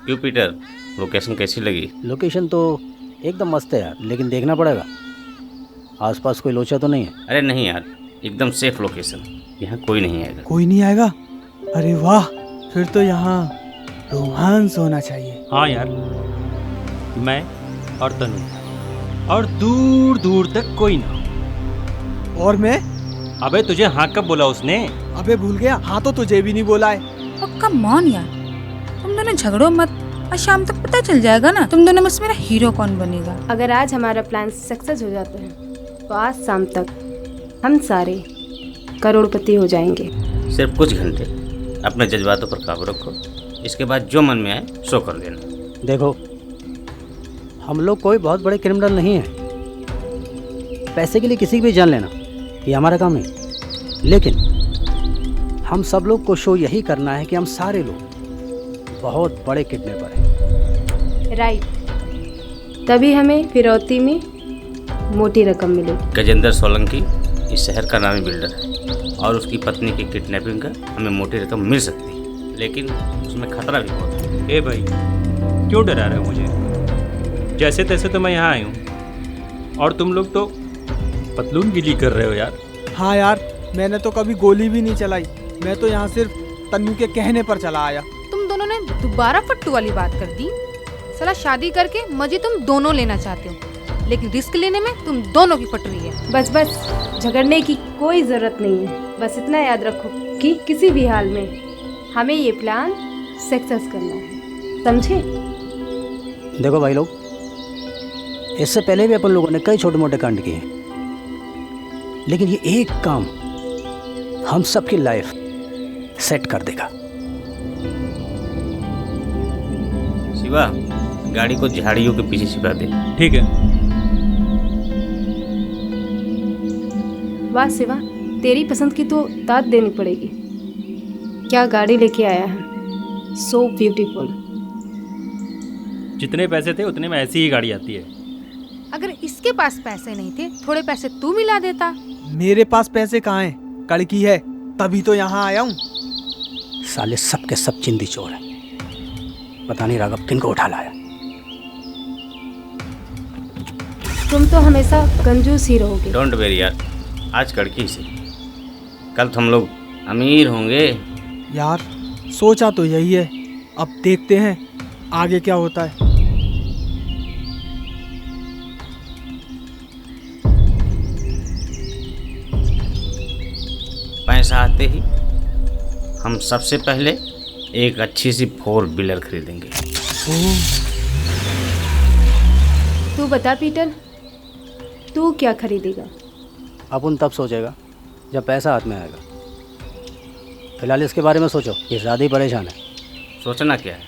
क्यों Peter, location कैसी लगी? लोकेशन तो एकदम मस्त है यार, लेकिन देखना पड़ेगा आसपास कोई लोचा तो नहीं है। अरे नहीं यार, एकदम सेफ लोकेशन, यहाँ कोई नहीं आएगा। कोई नहीं आएगा? अरे वाह, फिर तो यहाँ रोमांस होना चाहिए। हाँ यार, मैं और तनु, और दूर दूर तक कोई ना। और मैं? अबे तुझे हाँ कब बोला उसने? अबे भूल गया, हाँ तो तुझे भी नहीं बोला है। और कम मौन यार, तुम दोनों झगड़ो मत, और शाम तक पता चल जाएगा ना तुम दोनों में से मेरा हीरो कौन बनेगा। अगर आज हमारा प्लान सक्सेस हो जाता है तो आज शाम तक हम सारे करोड़पति हो जाएंगे। सिर्फ कुछ घंटे अपने जज्बातों पर काबू रखो, इसके बाद जो मन में आए सो कर लेना। देखो, हम लोग कोई बहुत बड़े क्रिमिनल नहीं हैं। पैसे के लिए किसी की भी जान लेना ये हमारा काम नहीं, लेकिन हम सब लोग को शो यही करना है कि हम सारे लोग बहुत बड़े किडनैपर हैं। राइट, तभी हमें फिरौती में मोटी रकम मिलेगी। गजेंद्र सोलंकी इस शहर का नामी बिल्डर है और उसकी पत्नी की किडनैपिंग का हमें मोटी रकम मिल सकती है, लेकिन उसमें खतरा भी बहुत है। ए भाई, क्यों डरा रहे हो मुझे? जैसे तैसे तो मैं यहाँ आई हूँ और तुम लोग तो पतलून गिली कर रहे हो यार। हाँ यार, मैंने तो कभी गोली भी नहीं चलाई, मैं तो यहाँ सिर्फ तन्नू के कहने पर चला आया। तुम दोनों ने दोबारा फट्टू वाली बात कर दी। साला शादी करके मजे तुम दोनों लेना चाहते हो, लेकिन रिस्क लेने में तुम दोनों की फट रही है। बस बस, झगड़ने की कोई जरूरत नहीं है। बस इतना याद रखो कि किसी भी हाल में हमें ये प्लान सक्सेस करना है, समझे? देखो भाई लोग, इससे पहले भी अपन लोगों ने कई छोटे मोटे कांड किए हैं, लेकिन ये एक काम हम सबकी लाइफ सेट कर देगा। शिवा, गाड़ी को झाड़ियों के पीछे छिपा दे। ठीक है। वाह शिवा, तेरी पसंद की तो दाद देनी पड़ेगी। क्या गाड़ी लेके आया है, सो ब्यूटीफुल। जितने पैसे थे उतने में ऐसी ही गाड़ी आती है। अगर इसके पास पैसे नहीं थे, थोड़े पैसे तू मिला देता। मेरे पास पैसे कहाँ हैं? कड़की है, तभी तो यहाँ आया हूँ। साले सब के सब चिंदी चोर है, पता नहीं राघव किनको उठा लाया। तुम तो हमेशा कंजूस ही रहोगे। डोंट वेरी यार, आज कड़की से, कल तो हम लोग अमीर होंगे। यार सोचा तो यही है, अब देखते हैं आगे क्या होता है। पैसा आते ही हम सबसे पहले एक अच्छी सी 4 व्हीलर खरीदेंगे। तू बता पीटर, तू क्या खरीदेगा? अपन तब सोचेगा जब पैसा हाथ में आएगा। फिलहाल इसके बारे में सोचो, ये ज़्यादा ही परेशान है। सोचना क्या है,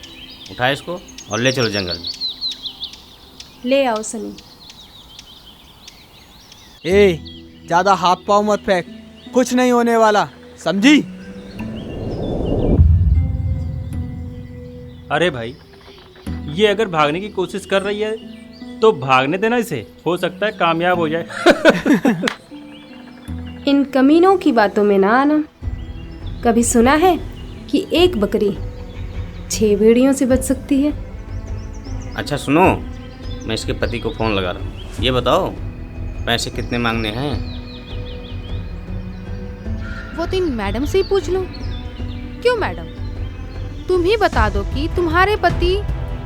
उठा इसको और ले चलो जंगल में। ले आओ सनी। ए, ज्यादा हाथ पाँव मत फेंक, कुछ नहीं होने वाला, समझी? अरे भाई, ये अगर भागने की कोशिश कर रही है तो भागने देना इसे, हो सकता है कामयाब हो जाए। इन कमीनों की बातों में ना आना। कभी सुना है कि एक बकरी 6 भेड़ियों से बच सकती है? अच्छा सुनो, मैं इसके पति को फ़ोन लगा रहा हूँ। ये बताओ पैसे कितने मांगने हैं? वो तो इन मैडम से ही पूछ लो। क्यों मैडम, तुम ही बता दो कि तुम्हारे पति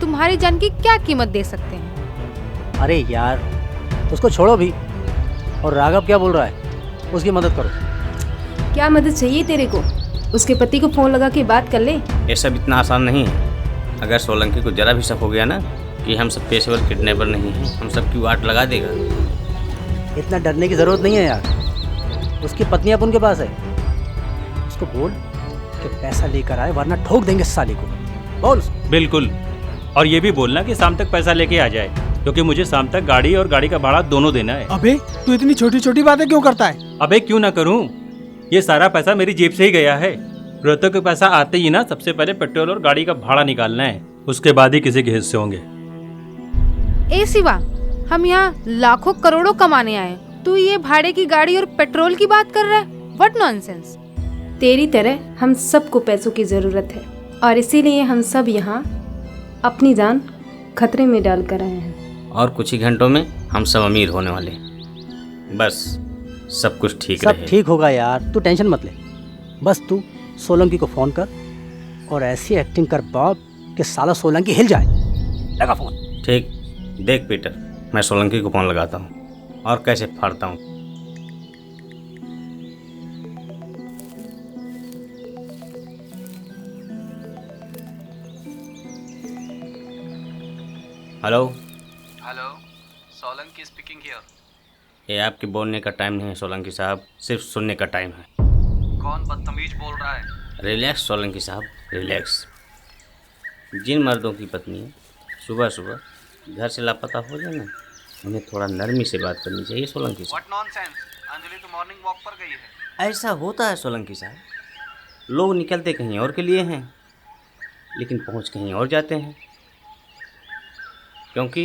तुम्हारी जान की क्या कीमत दे सकते हैं। अरे यार, उसको छोड़ो भी, और राघव क्या बोल रहा है, उसकी मदद करो। क्या मदद चाहिए तेरे को? उसके पति को फोन लगा के बात कर ले। ये सब इतना आसान नहीं है। अगर सोलंकी को जरा भी शक हो गया ना कि हम सब पेशेवर किडनैपर नहीं हैं, हम सबकी वाट लगा देगा। इतना डरने की ज़रूरत नहीं है यार, उसकी पत्नी अब उनके पास है। उसको बोल कि पैसा लेकर आए, वरना ठोक देंगे साले को। बोल। बिल्कुल, और ये भी बोलना कि शाम तक पैसा लेके आ जाए, क्योंकि मुझे शाम तक गाड़ी और गाड़ी का भाड़ा दोनों देना है। अबे तू इतनी छोटी छोटी बातें क्यों करता है? अबे क्यों ना करूं, ये सारा पैसा मेरी जेब से ही गया है। रोहतक के पैसा आते ही ना सबसे पहले पेट्रोल और गाड़ी का भाड़ा निकालना है, उसके बाद ही किसी के हिस्से होंगे। ए शिवा, हम यहाँ लाखों करोड़ों कमाने आए, तू ये भाड़े की गाड़ी और पेट्रोल की बात कर रहा है? What nonsense. तेरी तरह हम सबको पैसों की जरूरत है और इसीलिए हम सब यहाँ अपनी जान खतरे में डाल कर आए हैं। और कुछ ही घंटों में हम सब अमीर होने वाले हैं। बस सब कुछ ठीक सब रहे। ठीक होगा यार, तू टेंशन मत ले। बस तू सोलंकी को फ़ोन कर और ऐसी एक्टिंग कर बाप कि साला सोलंकी हिल जाए। लगा फ़ोन। ठीक। देख पीटर, मैं सोलंकी को फ़ोन लगाता हूँ और कैसे फाड़ता हूँ। Hello. Hello, Solanki speaking here. ये आपके बोलने का टाइम नहीं है सोलंकी साहब, सिर्फ सुनने का टाइम है। कौन बदतमीज बोल रहा है? रिलैक्स सोलंकी साहब, रिलैक्स। जिन मर्दों की पत्नी सुबह सुबह घर से लापता हो जाए ना, उन्हें थोड़ा नरमी से बात करनी चाहिए सोलंकी साहब। What nonsense? अंजलि तो मॉर्निंग वॉक पर गई है। ऐसा होता है सोलंकी साहब, लोग निकलते कहीं और के लिए हैं लेकिन पहुंच कहीं और जाते हैं, क्योंकि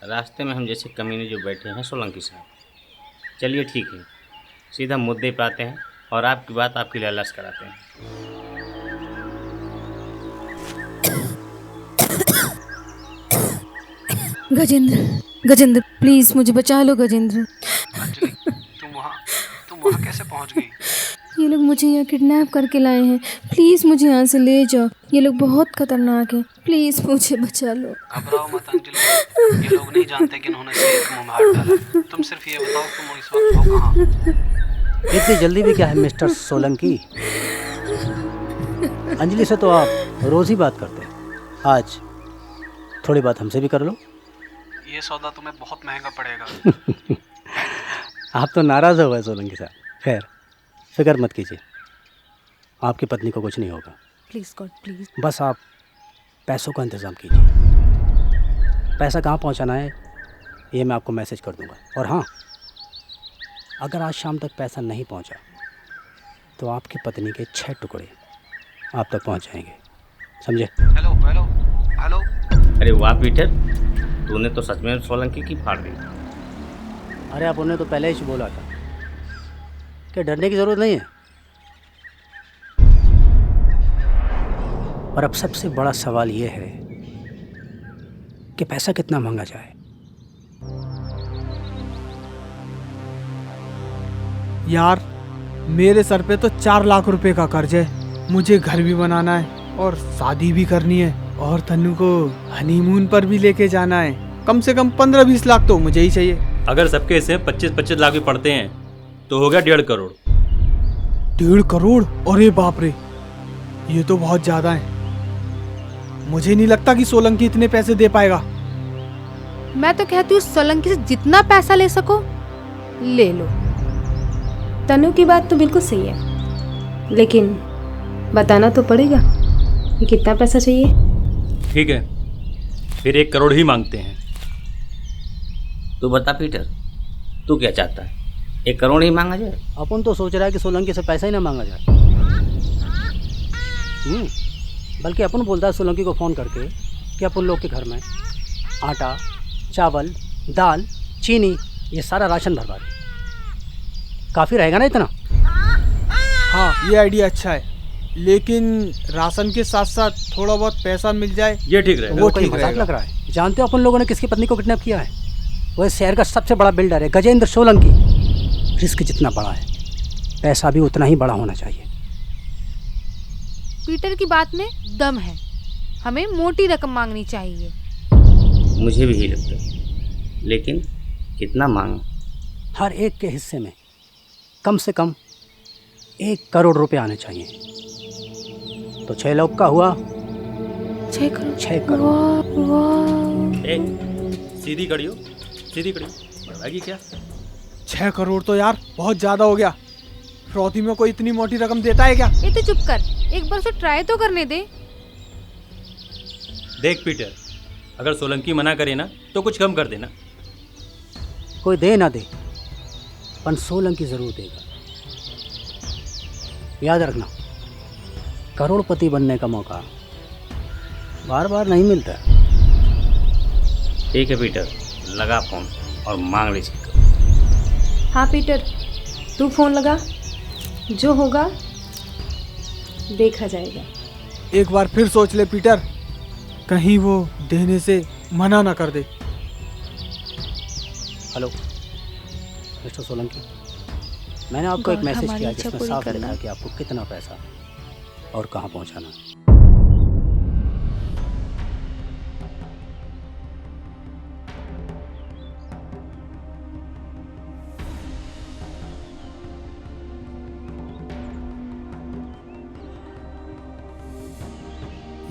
रास्ते में हम जैसे कमीने जो बैठे हैं सोलंकी साहब। चलिए ठीक है, सीधा मुद्दे पर आते हैं और आपकी बात आपके लिए लाश कराते हैं। गजेंद्र प्लीज मुझे बचा लो गजेंद्र। अंजलि, तुम वहाँ कैसे पहुँच गई? ये लोग मुझे यहाँ किडनैप करके लाए हैं, प्लीज मुझे यहाँ से ले जाओ। ये लोग बहुत खतरनाक हैं, प्लीज मुझे बचा लो। घबराओ मत अंजलि, ये लोग नहीं जानते कि इन्होंने शेर के मुंह में हाथ डाला। तुम सिर्फ ये बताओ तुम इस वक्त हो कहाँ? इतनी जल्दी भी क्या है मिस्टर सोलंकी? अंजलि से तो आप रोज़ ही बात करते हैं, आज थोड़ी बात हमसे भी कर लो। ये सौदा तुम्हें बहुत महंगा पड़ेगा। आप तो नाराज़ हो गए सोलंकी साहब। खैर फिक्र मत कीजिए, आपकी पत्नी को कुछ नहीं होगा। Please God please. बस आप पैसों का इंतज़ाम कीजिए। पैसा कहाँ पहुँचाना है ये मैं आपको मैसेज कर दूंगा। और हाँ, अगर आज शाम तक पैसा नहीं पहुँचा तो आपकी पत्नी के 6 टुकड़े आप तक पहुँच जाएंगे, समझे? Hello hello hello. अरे वाह पीटर, तूने तो सच में सोलंकी की फाड़ दी। अरे आप उन्हें तो पहले ही बोला था कि डरने की ज़रूरत नहीं है। और अब सबसे बड़ा सवाल ये है कि पैसा कितना मांगा जाए। यार मेरे सर पे तो 4 लाख रुपए का कर्ज है। मुझे घर भी बनाना है और शादी भी करनी है और तन्नू को हनीमून पर भी लेके जाना है। कम से कम 15-20 लाख तो मुझे ही चाहिए। अगर सबके हिस्से 25-25 लाख भी पड़ते हैं तो हो गया 1.5 करोड़। 1.5 करोड़? अरे बाप रे, ये तो बहुत ज्यादा है। मुझे नहीं लगता कि सोलंकी इतने पैसे दे पाएगा। मैं तो कहती हूँ सोलंकी से जितना पैसा ले सको ले लो। तनु की बात तो बिल्कुल सही है, लेकिन बताना तो पड़ेगा कि कितना पैसा चाहिए। ठीक है, फिर 1 करोड़ ही मांगते हैं। तू बता पीटर, तू क्या चाहता है? 1 करोड़ ही मांगा जाए? अपन तो सोच रहा है कि सोलंकी से पैसा ही ना मांगा जाए। बल्कि अपन बोलता है सोलंकी को फ़ोन करके कि अपन लोग के घर में आटा, चावल, दाल, चीनी ये सारा राशन भरवा दे। काफ़ी रहेगा ना इतना? हाँ ये आइडिया अच्छा है, लेकिन राशन के साथ साथ थोड़ा बहुत पैसा मिल जाए ये ठीक रहेगा। वो कोई ठीक मजाक रहेगा। लग रहा है। जानते हो अपन लोगों ने किसकी पत्नी को किडनैप किया है? वह शहर का सबसे बड़ा बिल्डर है गजेंद्र सोलंकी। रिस्क जितना बड़ा है पैसा भी उतना ही बड़ा होना चाहिए। पीटर की बात में दम है, हमें मोटी रकम मांगनी चाहिए। मुझे भी यही लगता है, लेकिन कितना मांग? हर एक के हिस्से में कम से कम 1 करोड़ रुपए आने चाहिए। तो 6 लोग का हुआ 6 करोड़। 6 करोड़। ए, सीधी खड़ी हो, सीधी खड़ी हो। बढ़वाएगी क्या? 6 करोड़ तो यार बहुत ज्यादा हो गया। फ्रौती में कोई इतनी मोटी रकम देता है क्या? ये तो चुप कर, एक बार उसे ट्राई तो करने दे। देख पीटर, अगर सोलंकी मना करे ना तो कुछ कम कर देना। कोई दे ना दे, पर सोलंकी जरूर देगा। याद रखना, करोड़पति बनने का मौका बार बार नहीं मिलता। ठीक है पीटर, लगा फ़ोन और मांग लीजिए। हाँ पीटर, तू फ़ोन लगा, जो होगा देखा जाएगा। एक बार फिर सोच ले पीटर, कहीं वो देने से मना ना कर दे। हेलो मिस्टर सोलंकी, मैंने आपको एक गॉड, मैसेज हमारी किया इच्छा जिसमें पूरी साफ करना। लिखा है कि आपको कितना पैसा और कहाँ पहुँचाना है।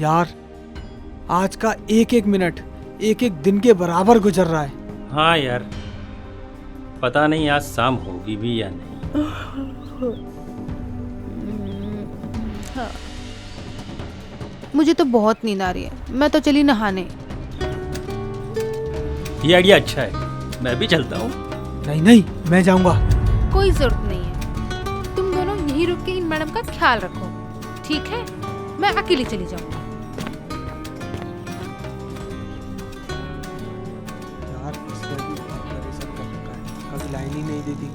यार आज का एक एक मिनट एक एक दिन के बराबर गुजर रहा है। हाँ यार, पता नहीं आज शाम होगी भी या नहीं। मुझे तो बहुत नींद आ रही है, मैं तो चली नहाने। ये आइडिया अच्छा है, मैं भी चलता हूँ। नहीं नहीं, मैं जाऊंगा। कोई जरूरत नहीं है, तुम दोनों यहीं रुक के इन मैडम का ख्याल रखो, ठीक है? मैं अकेली चली जाऊंगी। यार इसने भी बहुत परेशान कर रखा है, कभी लाइन ही नहीं देती।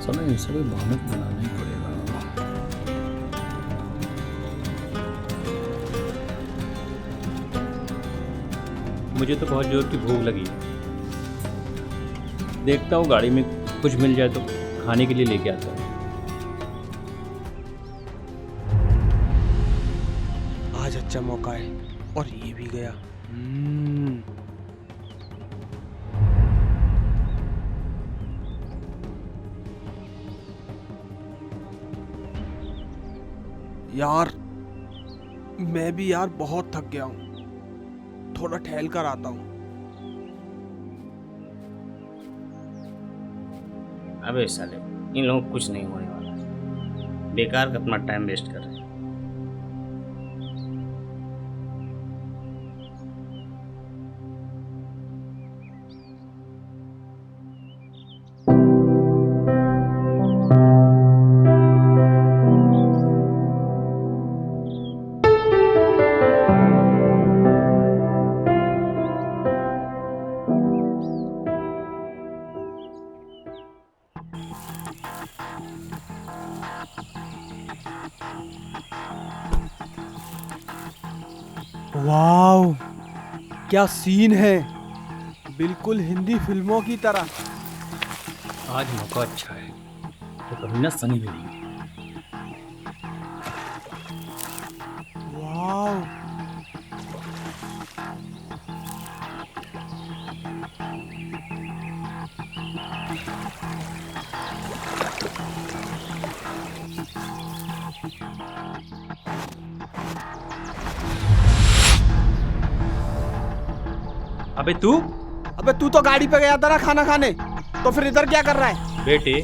साला इन सभी बहाने को बनाना ही पड़ेगा। मुझे तो बहुत जोर की भूख लगी है। देखता हूँ गाड़ी में कुछ मिल जाए तो खाने के लिए लेके आता हूँ। आज अच्छा मौका है और ये भी गया। यार मैं भी यार बहुत थक गया हूँ, थोड़ा टहल कर आता हूँ। अबे साले, इन लोगों को कुछ नहीं होने वाला है, बेकार का अपना टाइम वेस्ट कर रहे हैं। वाओ, क्या सीन है, बिल्कुल हिंदी फिल्मों की तरह। आज मौका अच्छा है तो कभी ना सनी भी नहीं। वाओ, अबे तू अबे तू तो गाड़ी पे गया था ना खाना खाने, तो फिर इधर क्या कर रहा है? बेटे,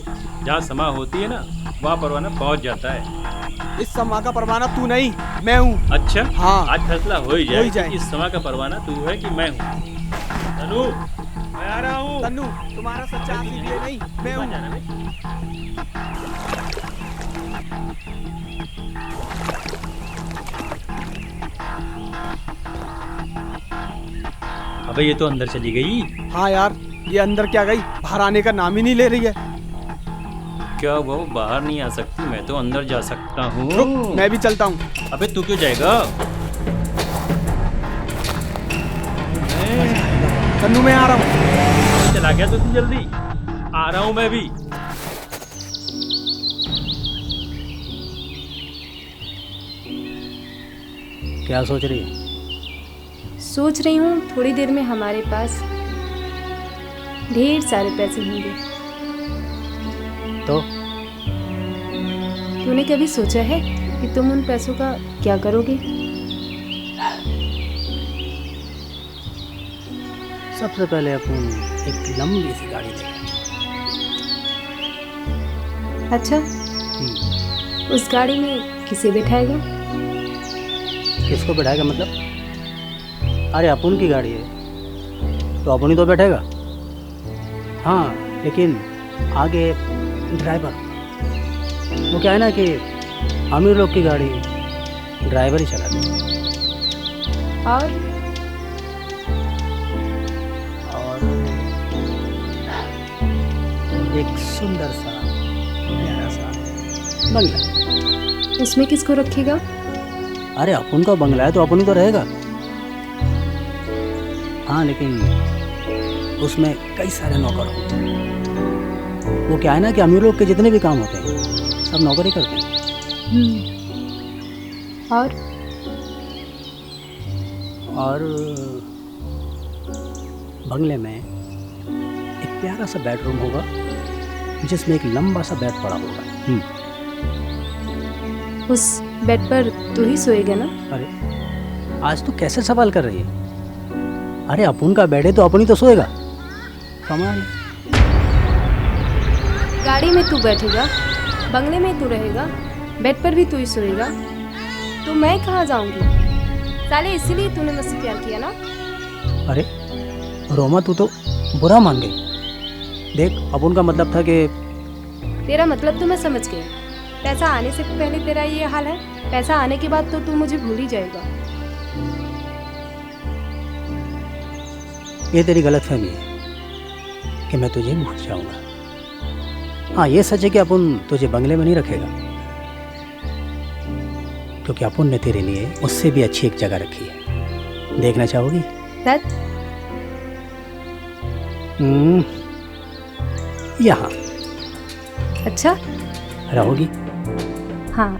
जहाँ समा होती है ना वहाँ परवाना पहुँच जाता है। इस समा का परवाना तू नहीं, मैं हूँ। अच्छा, हाँ। आज फैसला हो ही हो जाए ही जाए। कि इस समा का परवाना तू है कि मैं हूँ। तनु, मैं आ रहा हूँ। तन्नू, तुम्हारा सच्चा आशिक ये नहीं, मैं हूँ। जाना बे? अबे ये तो अंदर चली गई। हाँ यार, ये अंदर क्या गई, बाहर आने का नाम ही नहीं ले रही है। क्या वो बाहर नहीं आ सकती? मैं तो अंदर जा सकता हूँ। रुक, मैं भी चलता हूँ। अबे तू क्यों जाएगा? तन्नू मैं आ रहा हूँ। चला गया तो तू जल्दी। आ रहा हूँ मैं भी। क्या सोच रही है? सोच रही हूँ थोड़ी देर में हमारे पास ढेर सारे पैसे होंगे। तो तूने कभी सोचा है कि तुम उन पैसों का क्या करोगे? सबसे पहले अपन एक लंबी सी गाड़ी लेंगे। अच्छा, उस गाड़ी में किसे बिठाएगा? किसको बैठाएगा मतलब? अरे अपन की गाड़ी है तो अपन ही तो बैठेगा। हाँ, लेकिन आगे ड्राइवर, वो क्या है ना कि अमीर लोग की गाड़ी ड्राइवर ही चलाते हैं। और एक सुंदर सा प्यारा सा बंगला। उसमें किसको रखेगा? अरे अपन का बंगला है तो अपन ही तो रहेगा। हाँ, लेकिन उसमें कई सारे नौकर होंगे। वो क्या है ना कि अमीर लोग के जितने भी काम होते हैं सब नौकर ही करते हैं। और बंगले में एक प्यारा सा बेडरूम होगा जिसमें एक लंबा सा बेड पड़ा होगा। उस बेड पर तू ही सोएगा ना? अरे आज तू कैसे सवाल कर रही है? अरे अपन का बेड है तो अपन ही तो सोएगा। कमाल। गाड़ी में तू बैठेगा, बंगले में तू रहेगा, बेड पर भी तू ही सोएगा, तो मैं कहाँ जाऊंगी? साले इसीलिए तूने मुझसे प्यार किया ना? अरे रोमा, तू तो बुरा मान गई। देख, अपन का मतलब था कि तेरा मतलब तो मैं समझ गई। पैसा आने से पहले तेरा ये हाल है, पैसा आने के बाद तो तू मुझे भूल ही जाएगा। ये तेरी गलतफहमी है कि मैं तुझे भूल जाऊंगा। हाँ, ये सच है कि अपन तुझे बंगले में नहीं रखेगा, क्योंकि अपन ने तेरे लिए उससे भी अच्छी एक जगह रखी है। देखना चाहोगी? सच? यहाँ। अच्छा, रहोगी? हाँ।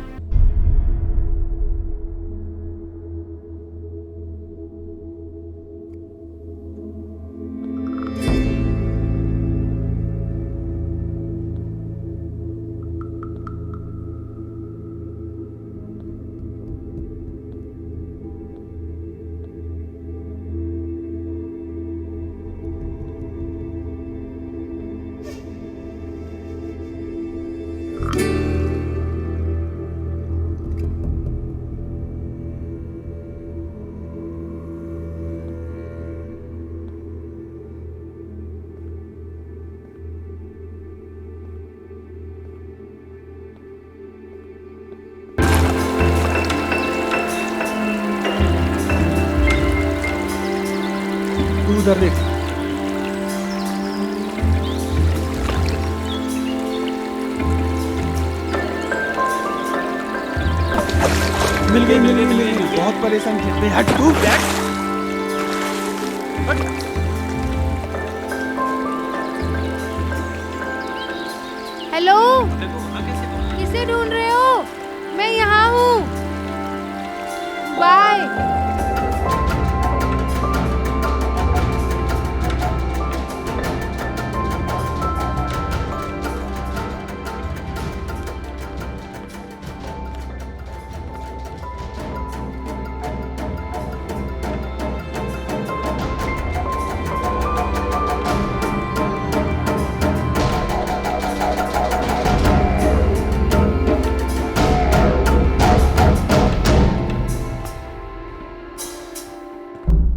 उधर देख। मिल गई। बहुत परेशान थे। हट तू, बैठ। हेलो, किसे ढूंढ रहे हो? मैं यहाँ हूँ। बाय।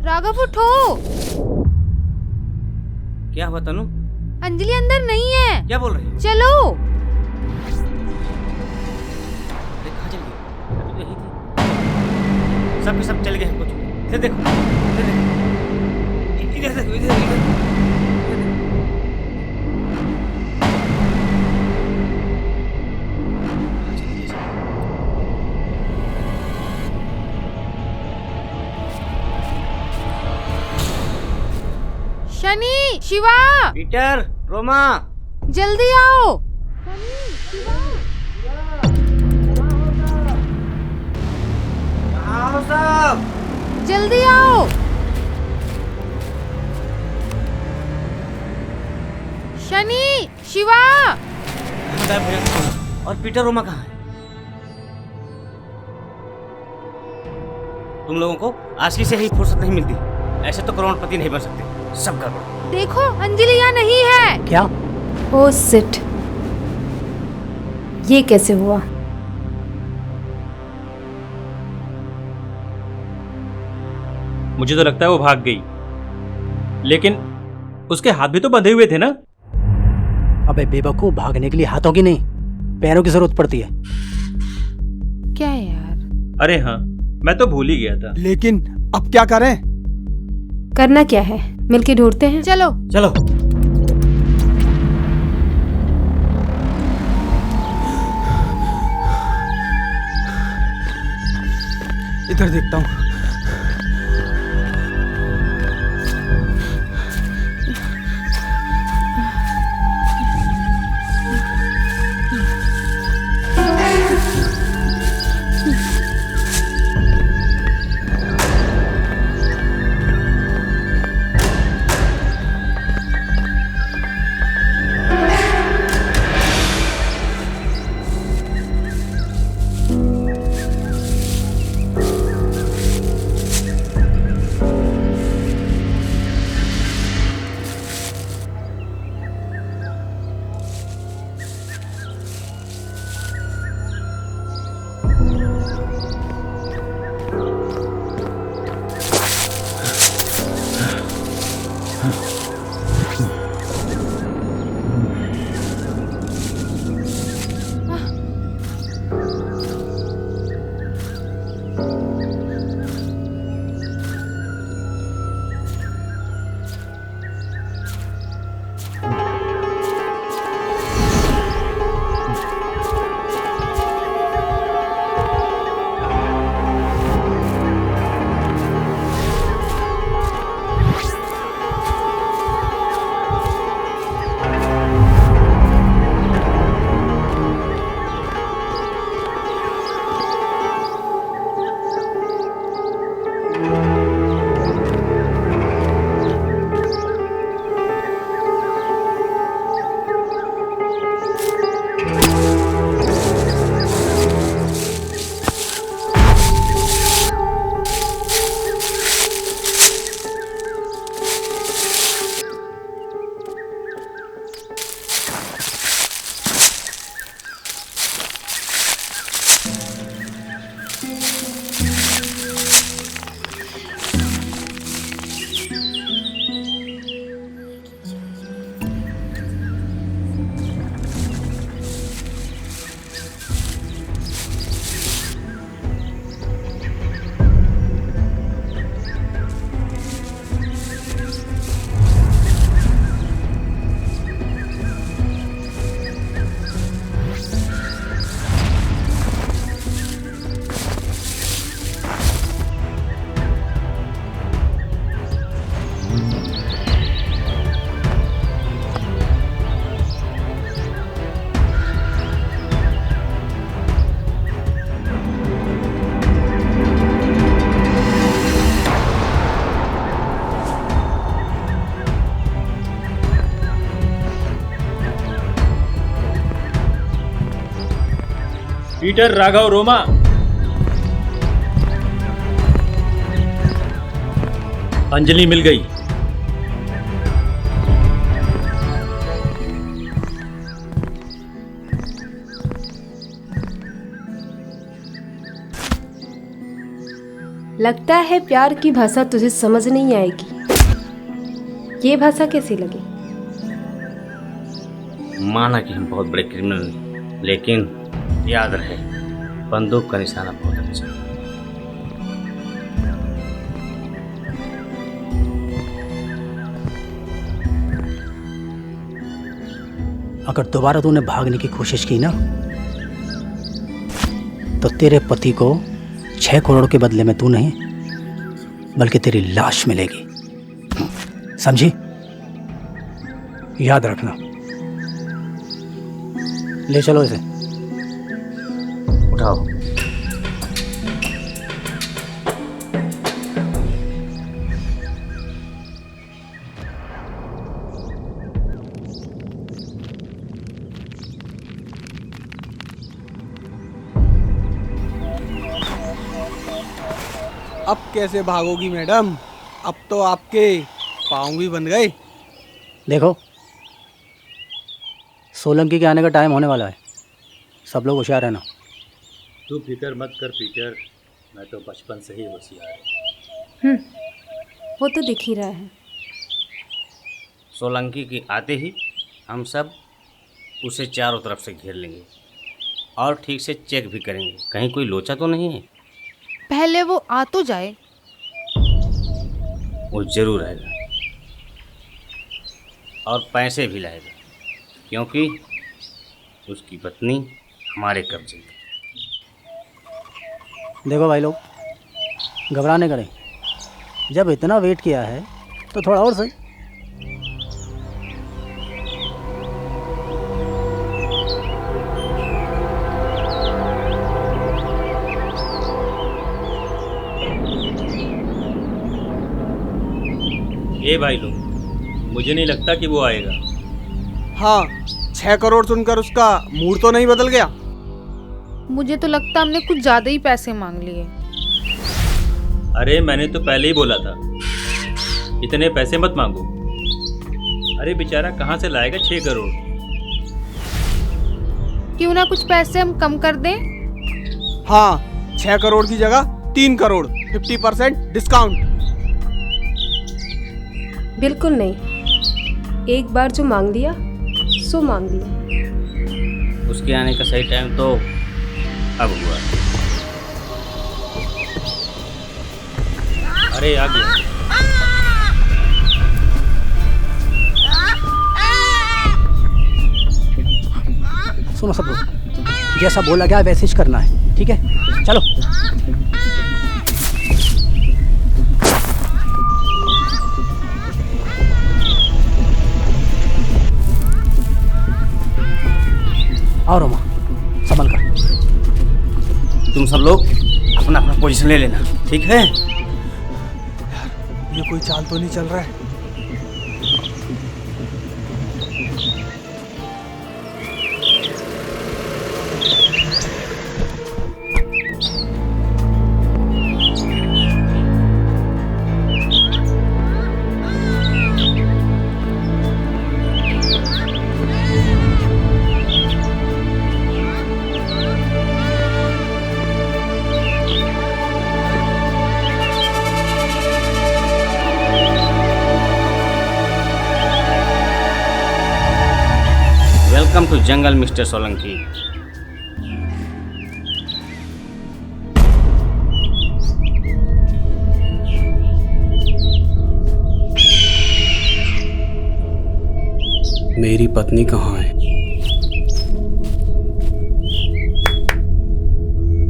राघव, उठो। क्या हुआ तनु? अंजलि अंदर नहीं है। क्या बोल रही है? चलो। अरे कहाँ चल गई? अभी तो यही थी। सब के सब चल गए हैं। कुछ इधर देखो, इधर देखो, इधर देखो, इधर। शनि, शिवा, पीटर, रोमा, जल्दी आओ। आओ सब, जल्दी आओ। शनि, शिवा। और पीटर, रोमा कहाँ है? तुम लोगों को आज की से ही फुर्सत नहीं मिलती। ऐसे तो करोड़पति नहीं बन सकते। सब गड़बड़। देखो, अंजलि यहाँ नहीं है। क्या? ओ सिट, ये कैसे हुआ? मुझे तो लगता है वो भाग गई, लेकिन उसके हाथ भी तो बंधे हुए थे ना। अबे बेवकूफ, भागने के लिए हाथों की नहीं पैरों की जरूरत पड़ती है। क्या यार? अरे हाँ, मैं तो भूल ही गया था। लेकिन अब क्या करें? करना क्या है, मिलके ढूंढते हैं। चलो चलो। इधर देखता हूँ। पीटर राघव रोमा, अंजलि मिल गई। लगता है प्यार की भाषा तुझे समझ नहीं आएगी। ये भाषा कैसी लगी? माना कि हम बहुत बड़े क्रिमिनल हैं, लेकिन याद रहे बंदूक का निशाना बहुत अच्छा है। अगर दोबारा तूने भागने की कोशिश की ना तो तेरे पति को 6 करोड़ के बदले में तू नहीं बल्कि तेरी लाश मिलेगी, समझी? याद रखना। ले चलो इसे। उठाओ। अब कैसे भागोगी मैडम? अब तो आपके पाँव भी बंध गए। देखो, सोलंकी के आने का टाइम होने वाला है, सब लोग होशियार रहना। तू फिक्र मत कर पीटर, मैं तो बचपन से ही होशियार हूँ। वो तो दिख ही रहा है। सोलंकी के आते ही हम सब उसे चारों तरफ से घेर लेंगे और ठीक से चेक भी करेंगे, कहीं कोई लोचा तो नहीं है। पहले वो आ तो जाए। वो जरूर आएगा और पैसे भी लाएगा, क्योंकि उसकी पत्नी हमारे कब्जे में। देखो भाई लोग, घबराने का नहीं, जब इतना वेट किया है तो थोड़ा और सही। ए भाई लोग, मुझे नहीं लगता कि वो आएगा। हाँ, 6 करोड़ सुनकर उसका मूड तो नहीं बदल गया? मुझे तो लगता हमने कुछ ज़्यादा ही पैसे मांग लिए। अरे मैंने तो पहले ही बोला था, इतने पैसे मत मांगो। अरे बेचारा कहाँ से लाएगा 6 करोड़? क्यों ना कुछ पैसे हम कम कर दें? हाँ, 6 करोड़ की जगह 3 करोड़, 50% डिस्काउंट। बिल्कुल नहीं, एक बार जो मांग दिया सो मांग दिया। उसके आने का सही टाइम तो अब हुआ। अरे आ गया। सुनो सब लोग, जैसा बोला गया वैसे ही करना है, ठीक है? चलो। आओ रोमा, संभल कर। तुम सब लोग अपना अपना पोजीशन ले लेना, ठीक है? ये कोई चाल तो नहीं चल रहा है? Welcome to jungle mister Solanki. मेरी पत्नी कहाँ है?